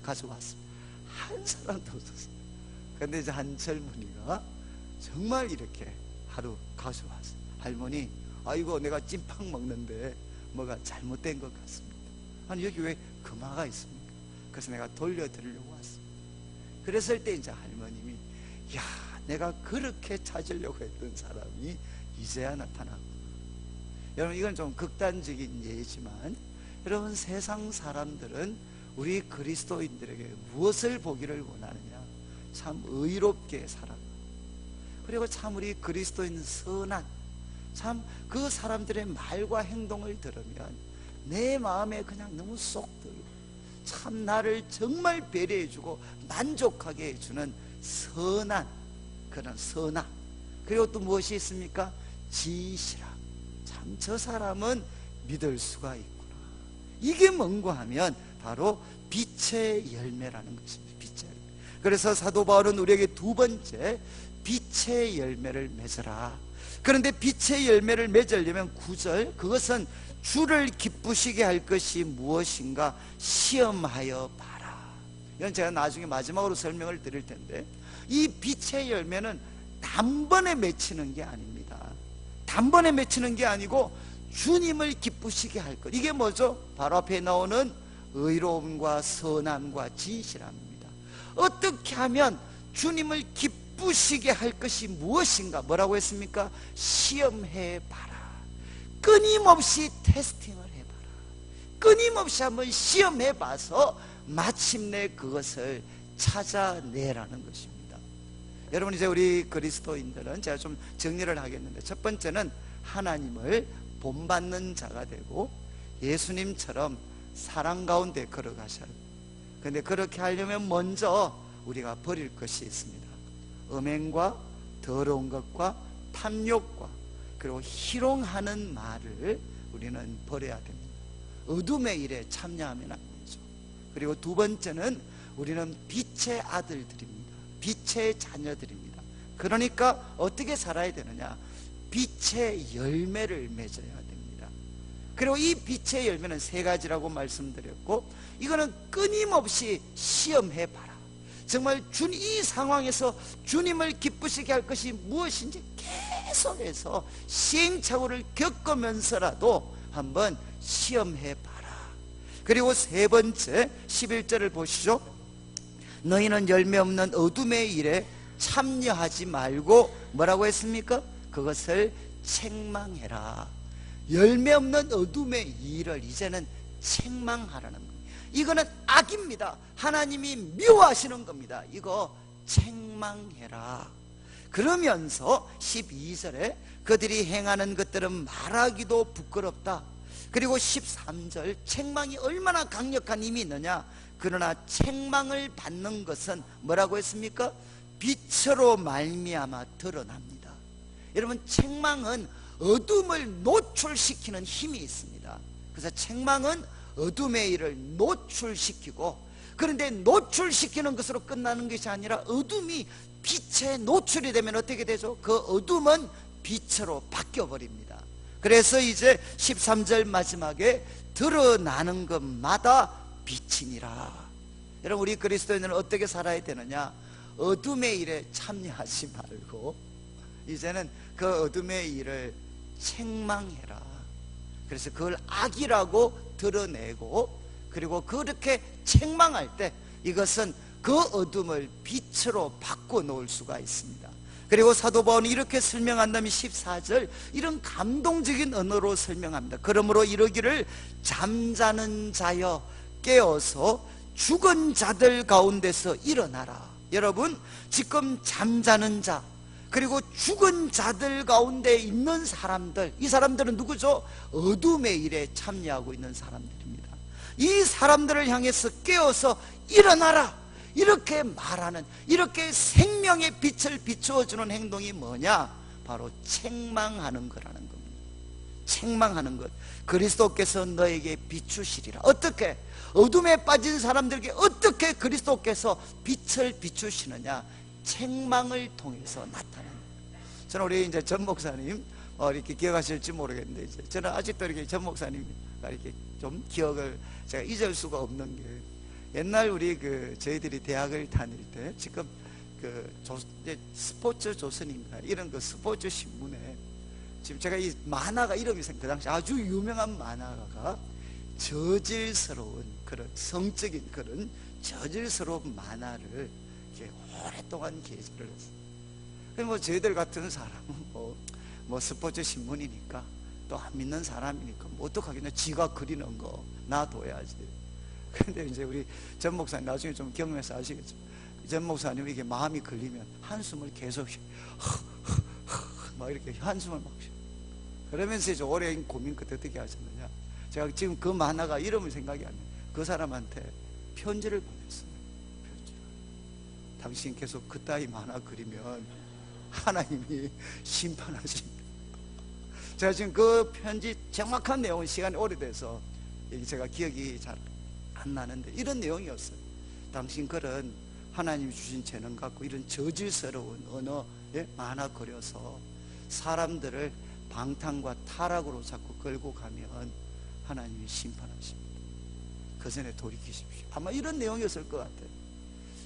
가져왔습니다. 한 사람도 없었어요. 근데 이제 한 젊은이가 정말 이렇게 하루 가져왔어요. 할머니, 이거 내가 찐빵 먹는데 뭐가 잘못된 것 같습니다. 아니, 여기 왜 금화가 있습니까? 그래서 내가 돌려드리려고 왔습니다. 그랬을 때 이제 할머님이, 야, 내가 그렇게 찾으려고 했던 사람이 이제야 나타나구나. 여러분, 이건 좀 극단적인 예지만, 여러분, 세상 사람들은 우리 그리스도인들에게 무엇을 보기를 원하느냐? 참 의롭게 살아가, 그리고 참 우리 그리스도인 선한, 참 그 사람들의 말과 행동을 들으면 내 마음에 그냥 너무 쏙 들고, 참 나를 정말 배려해주고 만족하게 해주는 선한, 그런 선함. 그리고 또 무엇이 있습니까? 진실함. 참 저 사람은 믿을 수가 있구나. 이게 뭔가 하면 바로 빛의 열매라는 것입니다. 빛의 열매. 그래서 사도 바울은 우리에게 두 번째, 빛의 열매를 맺어라. 그런데 빛의 열매를 맺으려면 9절, 그것은 주를 기쁘시게 할 것이 무엇인가 시험하여 봐라. 이건 제가 나중에 마지막으로 설명을 드릴 텐데, 이 빛의 열매는 단번에 맺히는 게 아닙니다. 단번에 맺히는 게 아니고 주님을 기쁘시게 할 것. 이게 뭐죠? 바로 앞에 나오는 의로움과 선함과 진실함입니다. 어떻게 하면 주님을 기쁘시게 할 것이 무엇인가? 뭐라고 했습니까? 시험해 봐라. 끊임없이 테스팅을 해봐라. 끊임없이 한번 시험해 봐서 마침내 그것을 찾아내라는 것입니다. 여러분, 이제 우리 그리스도인들은 제가 좀 정리를 하겠는데, 첫 번째는 하나님을 본받는 자가 되고, 예수님처럼 사랑 가운데 걸어가셔야 돼요. 근데 그렇게 하려면 먼저 우리가 버릴 것이 있습니다. 음행과 더러운 것과 탐욕과 그리고 희롱하는 말을 우리는 버려야 됩니다. 어둠의 일에 참여하면 안 되죠. 그리고 두 번째는 우리는 빛의 아들들입니다. 빛의 자녀들입니다. 그러니까 어떻게 살아야 되느냐? 빛의 열매를 맺어야 됩니다. 그리고 이 빛의 열매는 세 가지라고 말씀드렸고, 이거는 끊임없이 시험해 봐라. 정말 이 상황에서 주님을 기쁘시게 할 것이 무엇인지 계속해서 시행착오를 겪으면서라도 한번 시험해 봐라. 그리고 세 번째 11절을 보시죠. 너희는 열매 없는 어둠의 일에 참여하지 말고 뭐라고 했습니까? 그것을 책망해라. 열매 없는 어둠의 일을 이제는 책망하라는 겁니다. 이거는 악입니다. 하나님이 미워하시는 겁니다. 이거 책망해라. 그러면서 12절에 그들이 행하는 것들은 말하기도 부끄럽다. 그리고 13절, 책망이 얼마나 강력한 힘이 있느냐? 그러나 책망을 받는 것은 뭐라고 했습니까? 빛으로 말미암아 드러납니다. 여러분, 책망은 어둠을 노출시키는 힘이 있습니다. 그래서 책망은 어둠의 일을 노출시키고, 그런데 노출시키는 것으로 끝나는 것이 아니라 어둠이 빛에 노출이 되면 어떻게 되죠? 그 어둠은 빛으로 바뀌어버립니다. 그래서 이제 13절 마지막에 드러나는 것마다 빛이니라. 여러분, 우리 그리스도인은 어떻게 살아야 되느냐? 어둠의 일에 참여하지 말고 이제는 그 어둠의 일을 책망해라. 그래서 그걸 악이라고 드러내고, 그리고 그렇게 책망할 때 이것은 그 어둠을 빛으로 바꿔놓을 수가 있습니다. 그리고 사도 바울은 이렇게 설명한다면 14절, 이런 감동적인 언어로 설명합니다. 그러므로 이러기를 잠자는 자여 깨어서 죽은 자들 가운데서 일어나라. 여러분, 지금 잠자는 자, 그리고 죽은 자들 가운데 있는 사람들, 이 사람들은 누구죠? 어둠의 일에 참여하고 있는 사람들입니다. 이 사람들을 향해서 깨어서 일어나라, 이렇게 말하는, 이렇게 생명의 빛을 비추어주는 행동이 뭐냐? 바로 책망하는 거라는 겁니다. 책망하는 것. 그리스도께서 너에게 비추시리라. 어떻게? 어둠에 빠진 사람들에게 어떻게 그리스도께서 빛을 비추시느냐? 책망을 통해서 나타납니다. 저는 우리 이제 전 목사님 이렇게 기억하실지 모르겠는데, 이제 저는 아직도 이렇게 전 목사님과 이렇게 좀 기억을 제가 잊을 수가 없는 게, 옛날 우리 저희들이 대학을 다닐 때 지금 이제 스포츠 조선인가 이런 스포츠 신문에 지금 제가 이 만화가 이름이 그 당시 아주 유명한 만화가가 저질스러운 그런 성적인 그런 저질스러운 만화를 이렇게 오랫동안 게재를 했어요. 뭐 저희들 같은 사람은 뭐 스포츠 신문이니까 또 안 믿는 사람이니까 뭐 어떡하겠냐, 지가 그리는 거 놔둬야지. 그런데 이제 우리 전 목사님 나중에 좀 경험해서 아시겠죠? 전 목사님 이게 마음이 걸리면 한숨을 계속 막 이렇게 한숨을 막 쉬어. 그러면서 이제 오랜 고민 끝에 어떻게 하셨느냐, 제가 지금 그 만화가 이름을 생각이 안 나요. 그 사람한테 편지를 보냈어요. 편지를. 당신 계속 그따위 만화 그리면 하나님이 심판하십니다. 제가 지금 그 편지 정확한 내용은 시간이 오래돼서 제가 기억이 잘 안 나는데 이런 내용이었어요. 당신 글은 하나님이 주신 재능 갖고 이런 저질스러운 언어에 만화 그려서 사람들을 방탕과 타락으로 자꾸 끌고 가면 하나님이 심판하십니다. 그 전에 돌이키십시오. 아마 이런 내용이었을 것 같아요.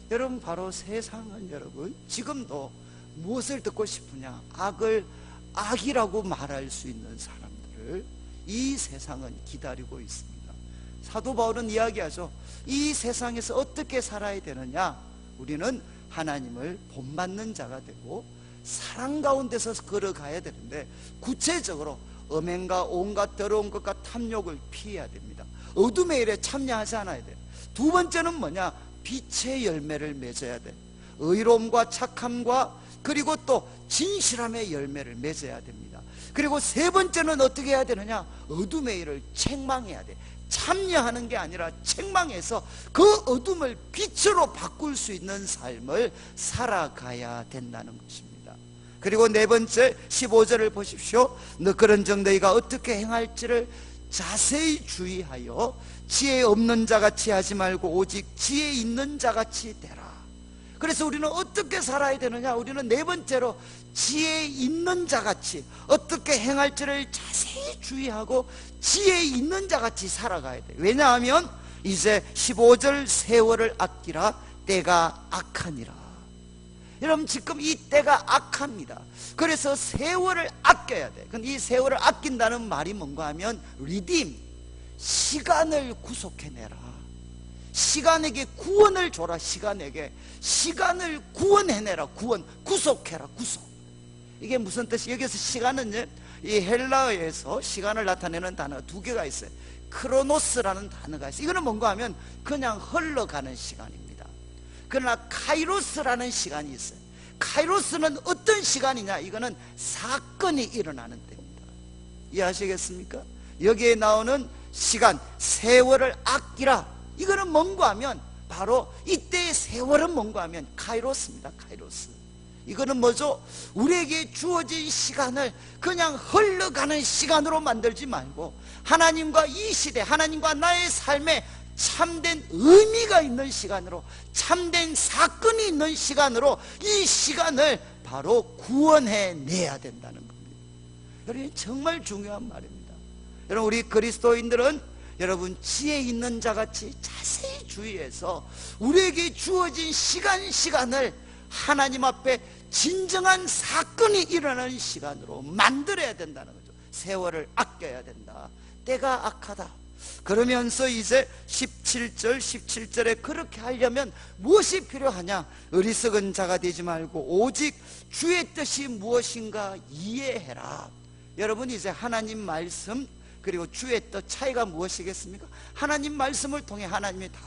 여러분, 바로 세상은 여러분 지금도 무엇을 듣고 싶으냐? 악을 악이라고 말할 수 있는 사람들을 이 세상은 기다리고 있습니다. 사도 바울은 이야기하죠. 이 세상에서 어떻게 살아야 되느냐? 우리는 하나님을 본받는 자가 되고 사랑 가운데서 걸어가야 되는데, 구체적으로 음행과 온갖 더러운 것과 탐욕을 피해야 됩니다. 어둠의 일에 참여하지 않아야 돼요. 두 번째는 뭐냐? 빛의 열매를 맺어야 돼. 의로움과 착함과 그리고 또 진실함의 열매를 맺어야 됩니다. 그리고 세 번째는 어떻게 해야 되느냐? 어둠의 일을 책망해야 돼. 참여하는 게 아니라 책망해서 그 어둠을 빛으로 바꿀 수 있는 삶을 살아가야 된다는 것입니다. 그리고 네 번째 15절을 보십시오. 그런즉 너희가 어떻게 행할지를 자세히 주의하여 지혜 없는 자같이 하지 말고 오직 지혜 있는 자같이 되라. 그래서 우리는 어떻게 살아야 되느냐? 우리는 네 번째로 지혜 있는 자같이 어떻게 행할지를 자세히 주의하고 지혜 있는 자같이 살아가야 돼. 왜냐하면 이제 15절 세월을 아끼라 때가 악하니라. 여러분 지금 이 때가 악합니다. 그래서 세월을 아껴야 돼. 근데 이 세월을 아낀다는 말이 뭔가 하면 redeem, 시간을 구속해내라. 시간에게 구원을 줘라. 시간을 구원해내라. 구속해라. 구속. 이게 무슨 뜻이? 여기서 시간은요, 이 헬라어에서 시간을 나타내는 단어가 두 개가 있어요. 크로노스라는 단어가 있어요. 이거는 뭔가 하면 그냥 흘러가는 시간입니다. 그러나 카이로스라는 시간이 있어요. 카이로스는 어떤 시간이냐? 이거는 사건이 일어나는 때입니다. 이해하시겠습니까? 여기에 나오는 시간, 세월을 아끼라. 이거는 뭔가 하면 바로 이때의 세월은 뭔가 하면 카이로스입니다. 카이로스. 이거는 뭐죠? 우리에게 주어진 시간을 그냥 흘러가는 시간으로 만들지 말고 하나님과 이 시대, 하나님과 나의 삶에 참된 의미가 있는 시간으로, 참된 사건이 있는 시간으로 이 시간을 바로 구원해내야 된다는 겁니다. 여러분 정말 중요한 말입니다. 여러분 우리 그리스도인들은 여러분 지혜 있는 자같이 자세히 주의해서 우리에게 주어진 시간을 하나님 앞에 진정한 사건이 일어나는 시간으로 만들어야 된다는 거죠. 세월을 아껴야 된다. 때가 악하다. 그러면서 이제 17절에 그렇게 하려면 무엇이 필요하냐? 어리석은 자가 되지 말고 오직 주의 뜻이 무엇인가 이해해라. 여러분 이제 하나님 말씀 그리고 주의 뜻 차이가 무엇이겠습니까? 하나님 말씀을 통해 하나님이 다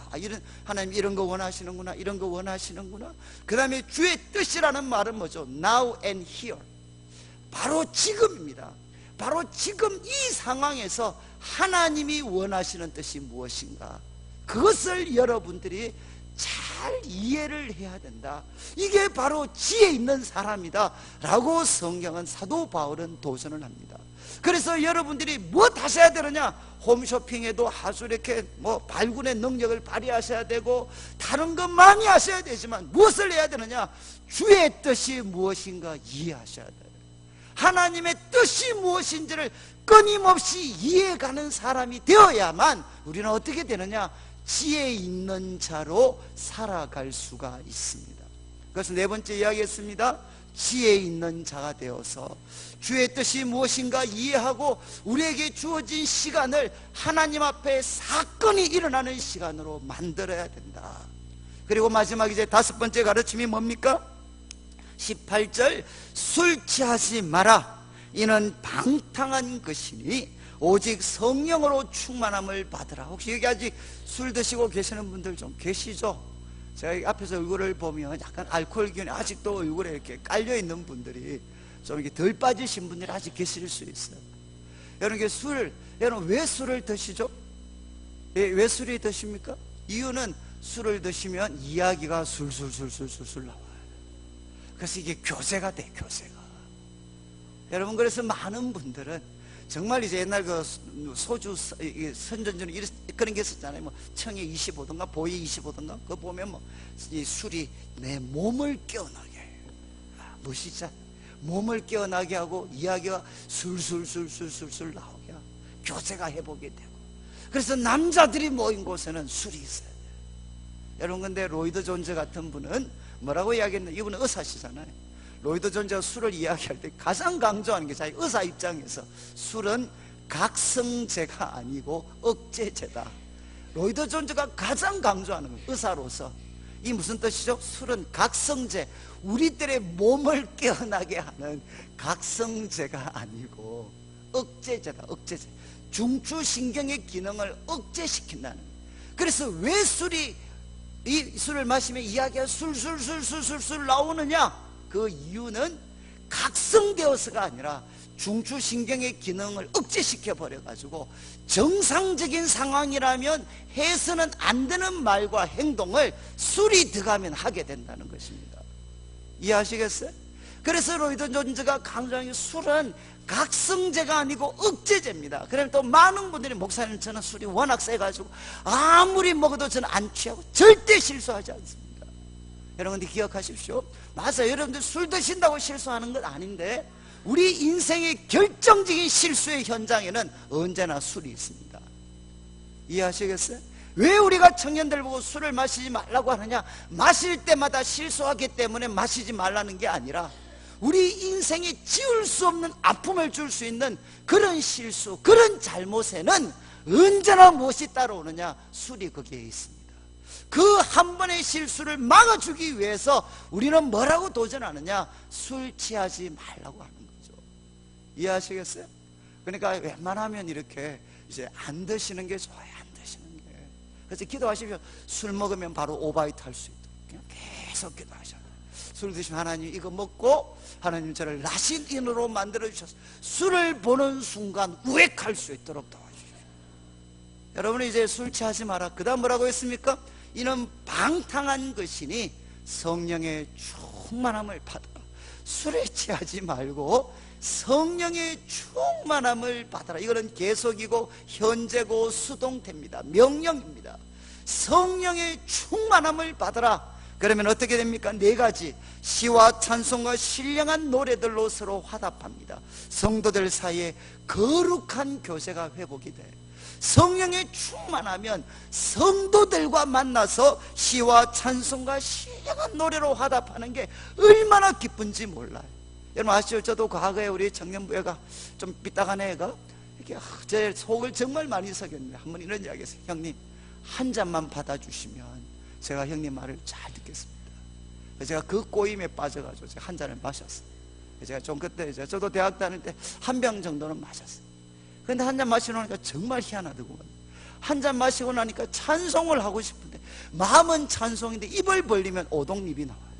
하나님 이런 거 원하시는구나, 이런 거 원하시는구나. 그 다음에 주의 뜻이라는 말은 뭐죠? Now and here. 바로 지금입니다. 바로 지금 이 상황에서 하나님이 원하시는 뜻이 무엇인가? 그것을 여러분들이 잘 이해를 해야 된다. 이게 바로 지혜 있는 사람이다 라고 성경은, 사도 바울은 도전을 합니다. 그래서 여러분들이 무엇 하셔야 되느냐? 홈쇼핑에도 아주 이렇게 발군의 능력을 발휘하셔야 되고 다른 것 많이 하셔야 되지만 무엇을 해야 되느냐? 주의 뜻이 무엇인가 이해하셔야 돼요. 하나님의 뜻이 무엇인지를 끊임없이 이해가는 사람이 되어야만 우리는 어떻게 되느냐? 지혜 있는 자로 살아갈 수가 있습니다. 그래서 네 번째 이야기했습니다. 지혜 있는 자가 되어서 주의 뜻이 무엇인가 이해하고 우리에게 주어진 시간을 하나님 앞에 사건이 일어나는 시간으로 만들어야 된다. 그리고 마지막 이제 다섯 번째 가르침이 뭡니까? 18절 술 취하지 마라. 이는 방탕한 것이니 오직 성령으로 충만함을 받으라. 혹시 여기 아직 술 드시고 계시는 분들 좀 계시죠? 제가 앞에서 얼굴을 보면 약간 알코올 기운이 아직도 얼굴에 이렇게 깔려있는 분들이 좀 이렇게 덜 빠지신 분들이 아직 계실 수 있어요. 여러분 여러분 왜 술을 드시죠? 왜 술이 드십니까? 이유는 술을 드시면 이야기가 술술 나와요. 그래서 이게 교제가 돼, 교제가. 여러분 그래서 많은 분들은 정말 이제 옛날 그 소주 선전주는 그런 게 있었잖아요. 뭐 청에 25도인가 보에 25도인가 그거 보면 이 술이 내 몸을 깨어나게 해요. 멋있잖아요. 몸을 깨어나게 하고 이야기가 술술 나오게 하고 교제가 회복이 되고. 그래서 남자들이 모인 곳에는 술이 있어야 돼요. 여러분 근데 로이드 존즈 같은 분은 뭐라고 이야기했나? 이분은 의사시잖아요. 로이드 존즈가 술을 이야기할 때 가장 강조하는 게 자기 의사 입장에서 술은 각성제가 아니고 억제제다. 로이드 존즈가 가장 강조하는 거예요. 의사로서. 이 무슨 뜻이죠? 술은 각성제, 우리들의 몸을 깨어나게 하는 각성제가 아니고 억제제다. 억제제. 중추신경의 기능을 억제시킨다는 거예요. 그래서 왜 이 술을 마시면 이야기가 술술 나오느냐? 그 이유는 각성되어서가 아니라 중추신경의 기능을 억제시켜 버려가지고 정상적인 상황이라면 해서는 안 되는 말과 행동을 술이 들어가면 하게 된다는 것입니다. 이해하시겠어요? 그래서 로이드 존즈가 강조하는 술은 각성제가 아니고 억제제입니다. 그러면 또 많은 분들이 목사님 저는 술이 워낙 세가지고 아무리 먹어도 저는 안 취하고 절대 실수하지 않습니다. 여러분들 기억하십시오. 맞아요. 여러분들 술 드신다고 실수하는 건 아닌데 우리 인생의 결정적인 실수의 현장에는 언제나 술이 있습니다. 이해하시겠어요? 왜 우리가 청년들 보고 술을 마시지 말라고 하느냐? 마실 때마다 실수하기 때문에 마시지 말라는 게 아니라 우리 인생에 지울 수 없는 아픔을 줄 수 있는 그런 실수, 그런 잘못에는 언제나 무엇이 따라오느냐? 술이 거기에 있습니다. 그 한 번의 실수를 막아주기 위해서 우리는 뭐라고 도전하느냐? 술 취하지 말라고 하는 거죠. 이해하시겠어요? 그러니까 웬만하면 이렇게 이제 안 드시는 게 좋아요. 안 드시는 게. 그래서 기도하시면 술 먹으면 바로 오바이트 할 수 있도록 그냥 계속 기도하셔요. 술 드시면 하나님 이거 먹고 하나님 저를 라신인으로 만들어주셔서 술을 보는 순간 우액할 수 있도록 도와주십시오. 여러분 이제 술 취하지 마라. 그 다음 뭐라고 했습니까? 이는 방탕한 것이니 성령의 충만함을 받아라. 술에 취하지 말고 성령의 충만함을 받아라. 이거는 계속이고 현재고 수동태입니다. 명령입니다. 성령의 충만함을 받아라. 그러면 어떻게 됩니까? 네 가지. 시와 찬송과 신령한 노래들로 서로 화답합니다. 성도들 사이에 거룩한 교제가 회복이 돼. 성령에 충만하면 성도들과 만나서 시와 찬송과 신령한 노래로 화답하는 게 얼마나 기쁜지 몰라요. 여러분 아시죠? 저도 과거에 우리 청년부회가 좀 삐딱한 애가 이렇게 제 속을 정말 많이 썩였는데 한번 이런 이야기 했어요. 형님 한 잔만 받아주시면 제가 형님 말을 잘 듣겠습니다. 제가 그 꼬임에 빠져가지고 제가 한 잔을 마셨어요. 제가 좀 그때 저도 대학 다닐 때 한 병 정도는 마셨어요. 근데 한 잔 마시고 나니까 정말 희한하더구만. 한 잔 마시고 나니까 찬송을 하고 싶은데 마음은 찬송인데 입을 벌리면 오동잎이 나와요.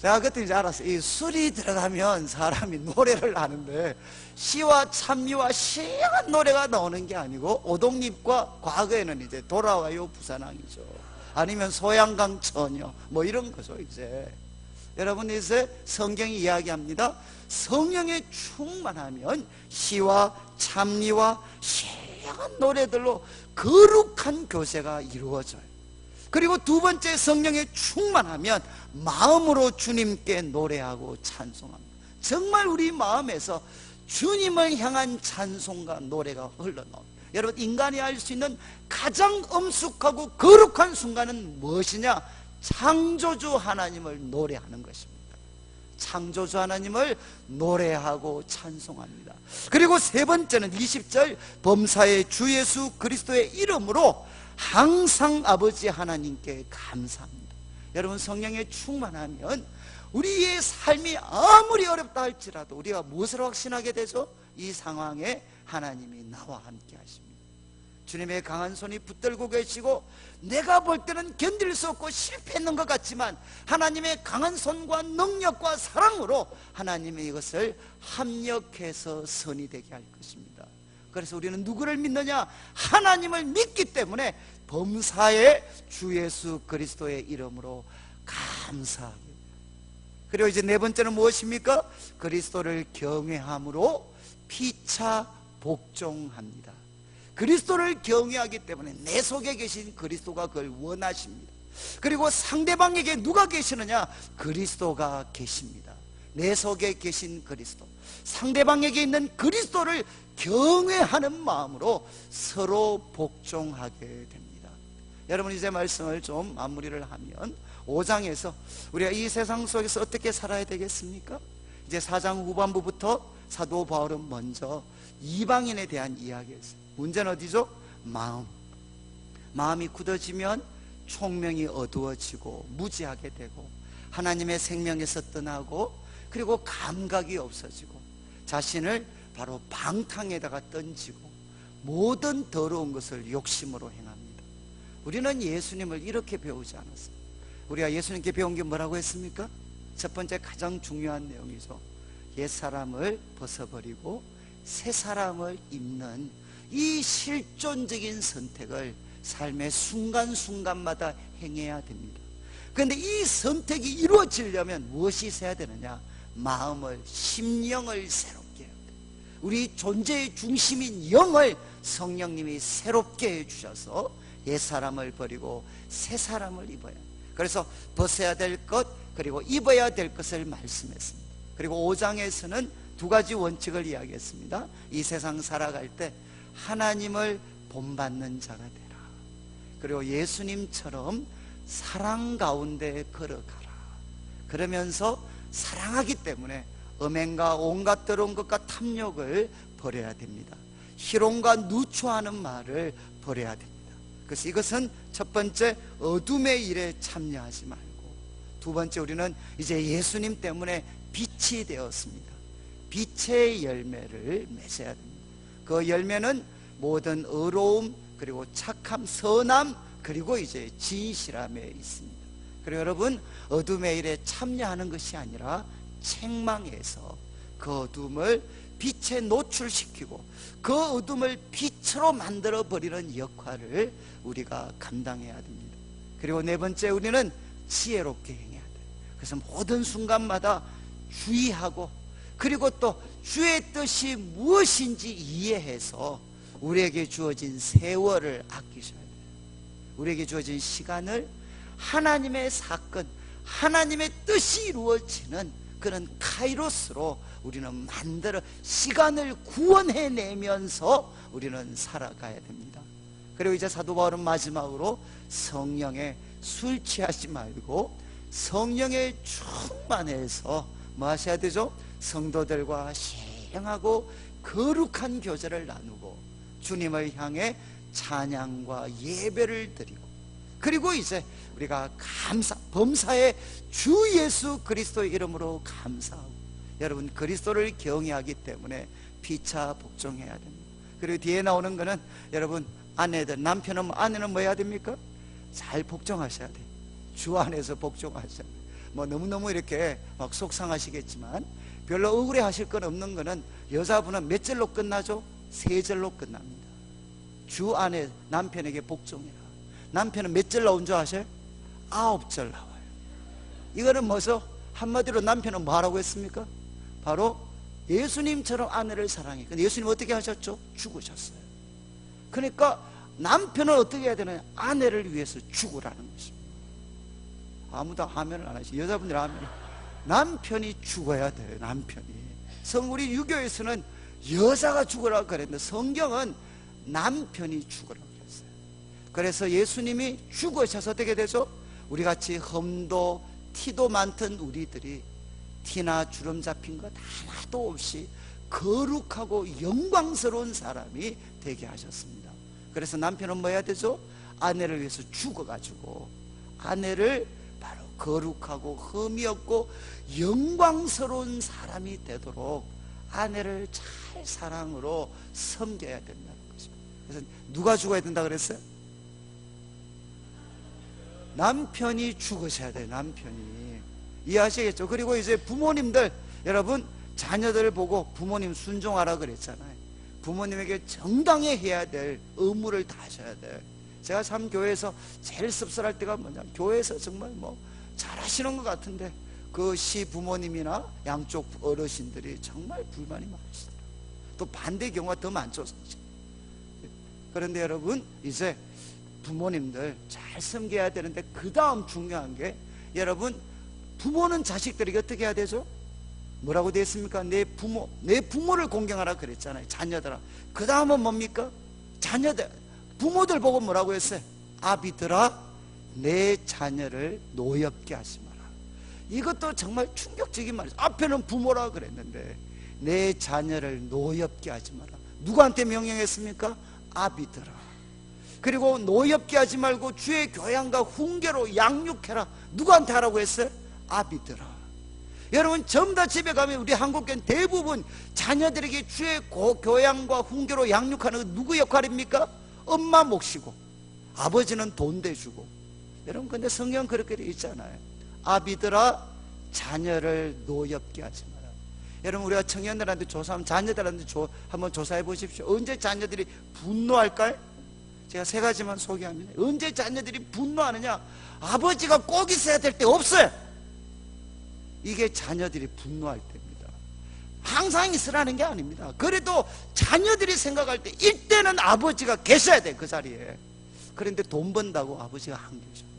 제가 그때 이제 알았어요. 이 술이 들어가면 사람이 노래를 하는데 시와 찬미와 신령한 노래가 나오는 게 아니고 오동잎과 과거에는 이제 돌아와요 부산항이죠. 아니면 소양강 처녀 뭐 이런 거죠. 이제 여러분 이제 성경이 이야기합니다. 성령에 충만하면 시와 찬미와 신령한 노래들로 거룩한 교제가 이루어져요. 그리고 두 번째 성령에 충만하면 마음으로 주님께 노래하고 찬송합니다. 정말 우리 마음에서 주님을 향한 찬송과 노래가 흘러나옵니다. 여러분 인간이 알 수 있는 가장 엄숙하고 거룩한 순간은 무엇이냐? 창조주 하나님을 노래하는 것입니다. 창조주 하나님을 노래하고 찬송합니다. 그리고 세 번째는 20절 범사의 주 예수 그리스도의 이름으로 항상 아버지 하나님께 감사합니다. 여러분 성령에 충만하면 우리의 삶이 아무리 어렵다 할지라도 우리가 무엇을 확신하게 되죠? 이 상황에 하나님이 나와 함께 하십니다. 주님의 강한 손이 붙들고 계시고 내가 볼 때는 견딜 수 없고 실패했는 것 같지만 하나님의 강한 손과 능력과 사랑으로 하나님의 이것을 합력해서 선이 되게 할 것입니다. 그래서 우리는 누구를 믿느냐? 하나님을 믿기 때문에 범사의 주 예수 그리스도의 이름으로 감사하게. 그리고 이제 네 번째는 무엇입니까? 그리스도를 경외함으로 피차 복종합니다. 그리스도를 경외하기 때문에 내 속에 계신 그리스도가 그걸 원하십니다. 그리고 상대방에게 누가 계시느냐? 그리스도가 계십니다. 내 속에 계신 그리스도, 상대방에게 있는 그리스도를 경외하는 마음으로 서로 복종하게 됩니다. 여러분 이제 말씀을 좀 마무리를 하면 5장에서 우리가 이 세상 속에서 어떻게 살아야 되겠습니까? 이제 4장 후반부부터 사도 바울은 먼저 이방인에 대한 이야기였어요. 문제는 어디죠? 마음이 굳어지면 총명이 어두워지고 무지하게 되고 하나님의 생명에서 떠나고 그리고 감각이 없어지고 자신을 바로 방탕에다가 던지고 모든 더러운 것을 욕심으로 행합니다. 우리는 예수님을 이렇게 배우지 않았어요. 우리가 예수님께 배운 게 뭐라고 했습니까? 첫 번째 가장 중요한 내용이죠. 옛사람을 벗어버리고 새 사람을 입는 이 실존적인 선택을 삶의 순간순간마다 행해야 됩니다. 그런데 이 선택이 이루어지려면 무엇이 있어야 되느냐? 마음을, 심령을 새롭게 해야 돼요. 우리 존재의 중심인 영을 성령님이 새롭게 해주셔서 옛사람을 버리고 새 사람을 입어야 해요. 그래서 벗어야 될 것, 그리고 입어야 될 것을 말씀했습니다. 그리고 5장에서는 두 가지 원칙을 이야기했습니다. 이 세상 살아갈 때 하나님을 본받는 자가 되라. 그리고 예수님처럼 사랑 가운데 걸어가라. 그러면서 사랑하기 때문에 음행과 온갖 더러운 것과 탐욕을 버려야 됩니다. 희롱과 누추하는 말을 버려야 됩니다. 그래서 이것은 첫 번째, 어둠의 일에 참여하지 말고, 두 번째, 우리는 이제 예수님 때문에 빛이 되었습니다. 빛의 열매를 맺어야 됩니다. 그 열매는 모든 의로움, 그리고 착함, 선함, 그리고 이제 진실함에 있습니다. 그리고 여러분, 어둠의 일에 참여하는 것이 아니라 책망해서 그 어둠을 빛에 노출시키고 그 어둠을 빛으로 만들어 버리는 역할을 우리가 감당해야 됩니다. 그리고 네 번째, 우리는 지혜롭게 행해야 돼요. 그래서 모든 순간마다 주의하고, 그리고 또 주의 뜻이 무엇인지 이해해서 우리에게 주어진 세월을 아끼셔야 돼요. 우리에게 주어진 시간을 하나님의 사건, 하나님의 뜻이 이루어지는 그런 카이로스로 우리는 만들어 시간을 구원해내면서 우리는 살아가야 됩니다. 그리고 이제 사도 바울은 마지막으로 성령에 술 취하지 말고 성령에 충만해서 뭐 하셔야 되죠? 성도들과 신령하고 거룩한 교제를 나누고 주님을 향해 찬양과 예배를 드리고, 그리고 이제 우리가 범사에 주 예수 그리스도의 이름으로 감사하고, 여러분 그리스도를 경외하기 때문에 피차 복종해야 됩니다. 그리고 뒤에 나오는 거는 여러분 아내들, 아내는 뭐 해야 됩니까? 잘 복종하셔야 돼요. 주 안에서 복종하셔야 돼요. 뭐 너무너무 이렇게 막 속상하시겠지만 별로 억울해 하실 건 없는 거는, 여자분은 몇 절로 끝나죠? 3절로 끝납니다. 주 안에 남편에게 복종해라. 남편은 몇 절 나온 줄 아세요? 9절 나와요. 이거는 뭐죠? 한마디로 남편은 뭐 하라고 했습니까? 바로 예수님처럼 아내를 사랑해. 근데 예수님 어떻게 하셨죠? 죽으셨어요. 그러니까 남편은 어떻게 해야 되느냐? 아내를 위해서 죽으라는 것입니다. 아무도 아멘을 안 하시죠. 여자분들 아멘. 남편이 죽어야 돼요. 남편이. 우리 유교에서는 여자가 죽으라고 그랬는데 성경은 남편이 죽으라고 그랬어요. 그래서 예수님이 죽으셔서 어떻게 되죠? 우리같이 험도 티도 많던 우리들이 티나 주름 잡힌 것 하나도 없이 거룩하고 영광스러운 사람이 되게 하셨습니다. 그래서 남편은 뭐 해야 되죠? 아내를 위해서 죽어가지고 아내를 바로 거룩하고 흠이 없고 영광스러운 사람이 되도록 아내를 잘 사랑으로 섬겨야 된다는 거죠. 그래서 누가 죽어야 된다 그랬어요? 남편이 죽으셔야 돼요. 남편이. 이해하시겠죠? 그리고 이제 부모님들, 여러분 자녀들을 보고 부모님 순종하라 그랬잖아요. 부모님에게 정당히 해야 될 의무를 다하셔야 돼요. 제가 참 교회에서 제일 씁쓸할 때가 뭐냐, 교회에서 정말 뭐 잘하시는 것 같은데 그 시부모님이나 양쪽 어르신들이 정말 불만이 많으시더라고요. 또 반대 경우가 더 많죠. 그런데 여러분, 이제 부모님들 잘 섬겨야 되는데 그 다음 중요한 게, 여러분 부모는 자식들에게 어떻게 해야 되죠? 뭐라고 되어 있습니까? 내 부모를 공경하라 그랬잖아요. 자녀들아. 그 다음은 뭡니까? 자녀들, 부모들 보고 뭐라고 했어요? 아비들아, 내 자녀를 노엽게 하지 마라. 이것도 정말 충격적인 말이죠. 앞에는 부모라 그랬는데 내 자녀를 노엽게 하지 마라. 누구한테 명령했습니까? 아비들아. 그리고 노엽게 하지 말고 주의 교양과 훈계로 양육해라. 누구한테 하라고 했어요? 아비들아. 여러분 전부 다 집에 가면 우리 한국교회는 대부분 자녀들에게 주의 교양과 훈계로 양육하는 건 누구 역할입니까? 엄마 몫이고, 아버지는 돈 대주고, 여러분, 근데 성경 그렇게 되어 있잖아요. 아비들아 자녀를 노엽게 하지 마라. 여러분, 우리가 청년들한테 조사하면, 자녀들한테 한번 조사해 보십시오. 언제 자녀들이 분노할까요? 제가 세 가지만 소개합니다. 언제 자녀들이 분노하느냐? 아버지가 꼭 있어야 될 때 없어요. 이게 자녀들이 분노할 때입니다. 항상 있으라는 게 아닙니다. 그래도 자녀들이 생각할 때 이때는 아버지가 계셔야 돼, 그 자리에. 그런데 돈 번다고 아버지가 안 계셔요.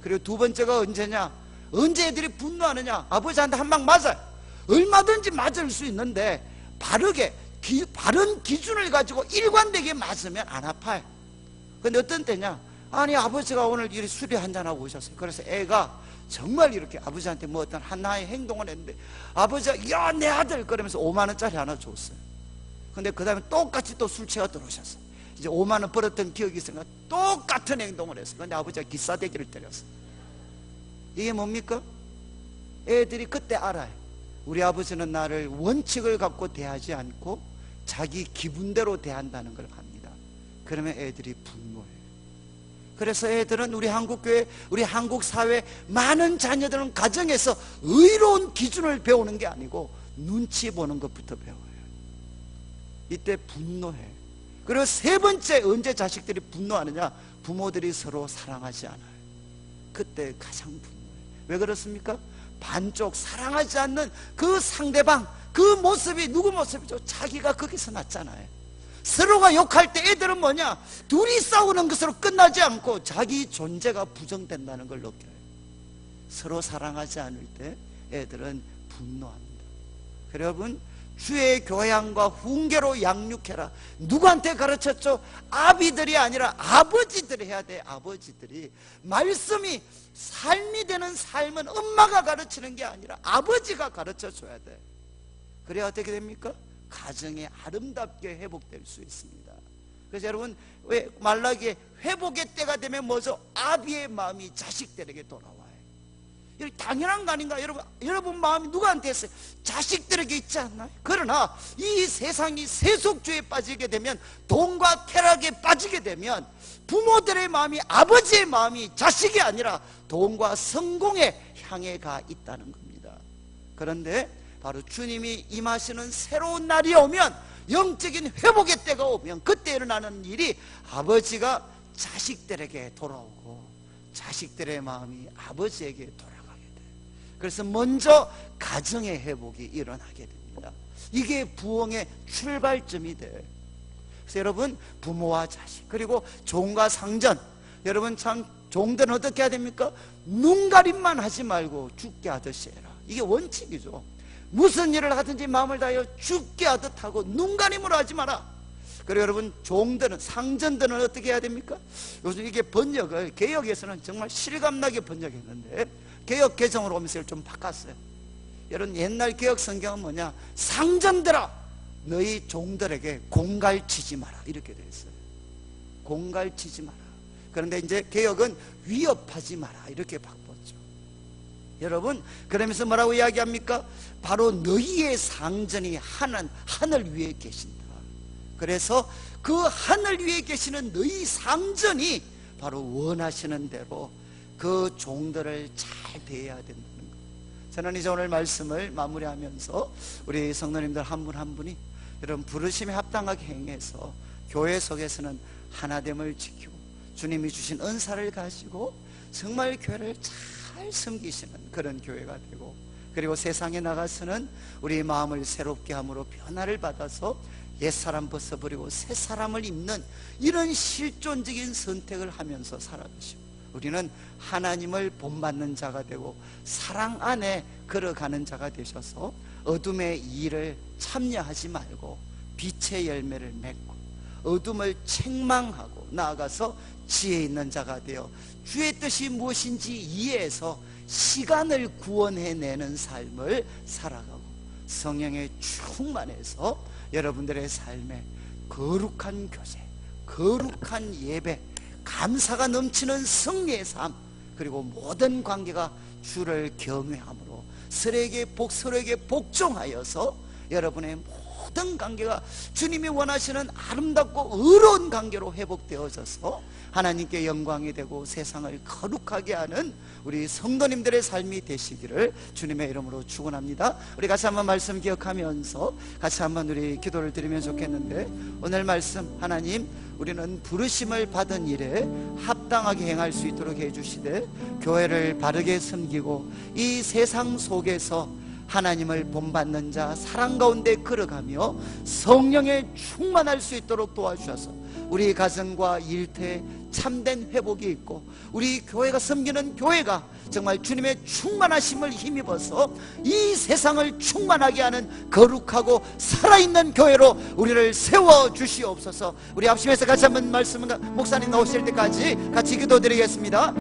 그리고 두 번째가 언제냐? 언제 애들이 분노하느냐? 아버지한테 한 방 맞아요. 얼마든지 맞을 수 있는데 바르게 바른 기준을 가지고 일관되게 맞으면 안 아파요. 근데 어떤 때냐? 아니, 아버지가 오늘 이 술이 한잔하고 오셨어요. 그래서 애가 정말 이렇게 아버지한테 뭐 어떤 하나의 행동을 했는데 아버지가 야, 내 아들 그러면서 5만 원짜리 하나 줬어요. 근데 그 다음에 똑같이 또 술 취해가 들어오셨어요. 이제 5만 원 벌었던 기억이 있으니까 똑같은 행동을 했어요. 근데 아버지가 기싸대기를 때렸어요. 이게 뭡니까? 애들이 그때 알아요. 우리 아버지는 나를 원칙을 갖고 대하지 않고 자기 기분대로 대한다는 걸 압니다. 그러면 애들이 분노해요. 그래서 애들은 우리 한국교회, 우리 한국 사회 많은 자녀들은 가정에서 의로운 기준을 배우는 게 아니고 눈치 보는 것부터 배워요. 이때 분노해. 그리고 세 번째, 언제 자식들이 분노하느냐? 부모들이 서로 사랑하지 않아요. 그때 가장 분노해요. 왜 그렇습니까? 반쪽 사랑하지 않는 그 상대방, 그 모습이 누구 모습이죠? 자기가 거기서 났잖아요. 서로가 욕할 때 애들은 뭐냐? 둘이 싸우는 것으로 끝나지 않고 자기 존재가 부정된다는 걸 느껴요. 서로 사랑하지 않을 때 애들은 분노합니다. 여러분, 주의 교양과 훈계로 양육해라. 누구한테 가르쳤죠? 아비들이 아니라 아버지들이 해야 돼. 아버지들이. 말씀이 삶이 되는 삶은 엄마가 가르치는 게 아니라 아버지가 가르쳐 줘야 돼. 그래야 어떻게 됩니까? 가정이 아름답게 회복될 수 있습니다. 그래서 여러분, 왜 말라기에 회복의 때가 되면 뭐죠? 아비의 마음이 자식들에게 돌아와요. 당연한 거 아닌가? 여러분 마음이 누구한테 있어요? 자식들에게 있지 않나요? 그러나 이 세상이 세속주의에 빠지게 되면, 돈과 쾌락에 빠지게 되면 부모들의 마음이, 아버지의 마음이 자식이 아니라 돈과 성공에 향해 가 있다는 겁니다. 그런데 바로 주님이 임하시는 새로운 날이 오면, 영적인 회복의 때가 오면, 그때 일어나는 일이 아버지가 자식들에게 돌아오고 자식들의 마음이 아버지에게 돌아가게 돼요. 그래서 먼저 가정의 회복이 일어나게 됩니다. 이게 부흥의 출발점이 돼요. 그래서 여러분, 부모와 자식, 그리고 종과 상전, 여러분 참 종들은 어떻게 해야 됩니까? 눈가림만 하지 말고 죽게 하듯이 해라. 이게 원칙이죠. 무슨 일을 하든지 마음을 다하여 죽게 하듯 하고 눈가림으로 하지 마라. 그리고 여러분, 종들은, 상전들은 어떻게 해야 됩니까? 요즘 이게 번역을, 개역에서는 정말 실감나게 번역했는데 개역 개정으로 오면서 좀 바꿨어요. 여러분, 옛날 개역 성경은 뭐냐? 상전들아, 너희 종들에게 공갈치지 마라, 이렇게 되어 있어요. 공갈치지 마라. 그런데 이제 개역은 위협하지 마라, 이렇게 바꿨죠. 여러분, 그러면서 뭐라고 이야기합니까? 바로 너희의 상전이 하늘 위에 계신다. 그래서 그 하늘 위에 계시는 너희 상전이 바로 원하시는 대로 그 종들을 잘 대해야 된다는 거예요. 저는 이제 오늘 말씀을 마무리하면서 우리 성도님들 한 분 한 분이 여러분 부르심에 합당하게 행해서 교회 속에서는 하나됨을 지키고 주님이 주신 은사를 가지고 정말 교회를 잘 섬기시는 그런 교회가 되고, 그리고 세상에 나가서는 우리 마음을 새롭게 함으로 변화를 받아서 옛사람 벗어버리고 새사람을 입는 이런 실존적인 선택을 하면서 살아가시고, 우리는 하나님을 본받는 자가 되고 사랑 안에 걸어가는 자가 되셔서 어둠의 일을 참여하지 말고 빛의 열매를 맺고 어둠을 책망하고 나아가서 지혜 있는 자가 되어 주의 뜻이 무엇인지 이해해서 시간을 구원해내는 삶을 살아가고 성령에 충만해서 여러분들의 삶에 거룩한 교제, 거룩한 예배, 감사가 넘치는 승리의 삶, 그리고 모든 관계가 주를 경외함으로 서로에게 복종하여서 여러분의 모든 관계가 주님이 원하시는 아름답고 의로운 관계로 회복되어져서 하나님께 영광이 되고 세상을 거룩하게 하는 우리 성도님들의 삶이 되시기를 주님의 이름으로 축원합니다. 우리 같이 한번 말씀 기억하면서 같이 한번 우리 기도를 드리면 좋겠는데, 오늘 말씀 하나님, 우리는 부르심을 받은 일에 합당하게 행할 수 있도록 해주시되 교회를 바르게 섬기고 이 세상 속에서 하나님을 본받는 자 사랑 가운데 걸어가며 성령에 충만할 수 있도록 도와주셔서 우리 가정과 일터에 참된 회복이 있고 우리 교회가 섬기는 교회가 정말 주님의 충만하심을 힘입어서 이 세상을 충만하게 하는 거룩하고 살아있는 교회로 우리를 세워주시옵소서. 우리 합심해서 같이 한번 말씀, 목사님 나오실 때까지 같이 기도드리겠습니다.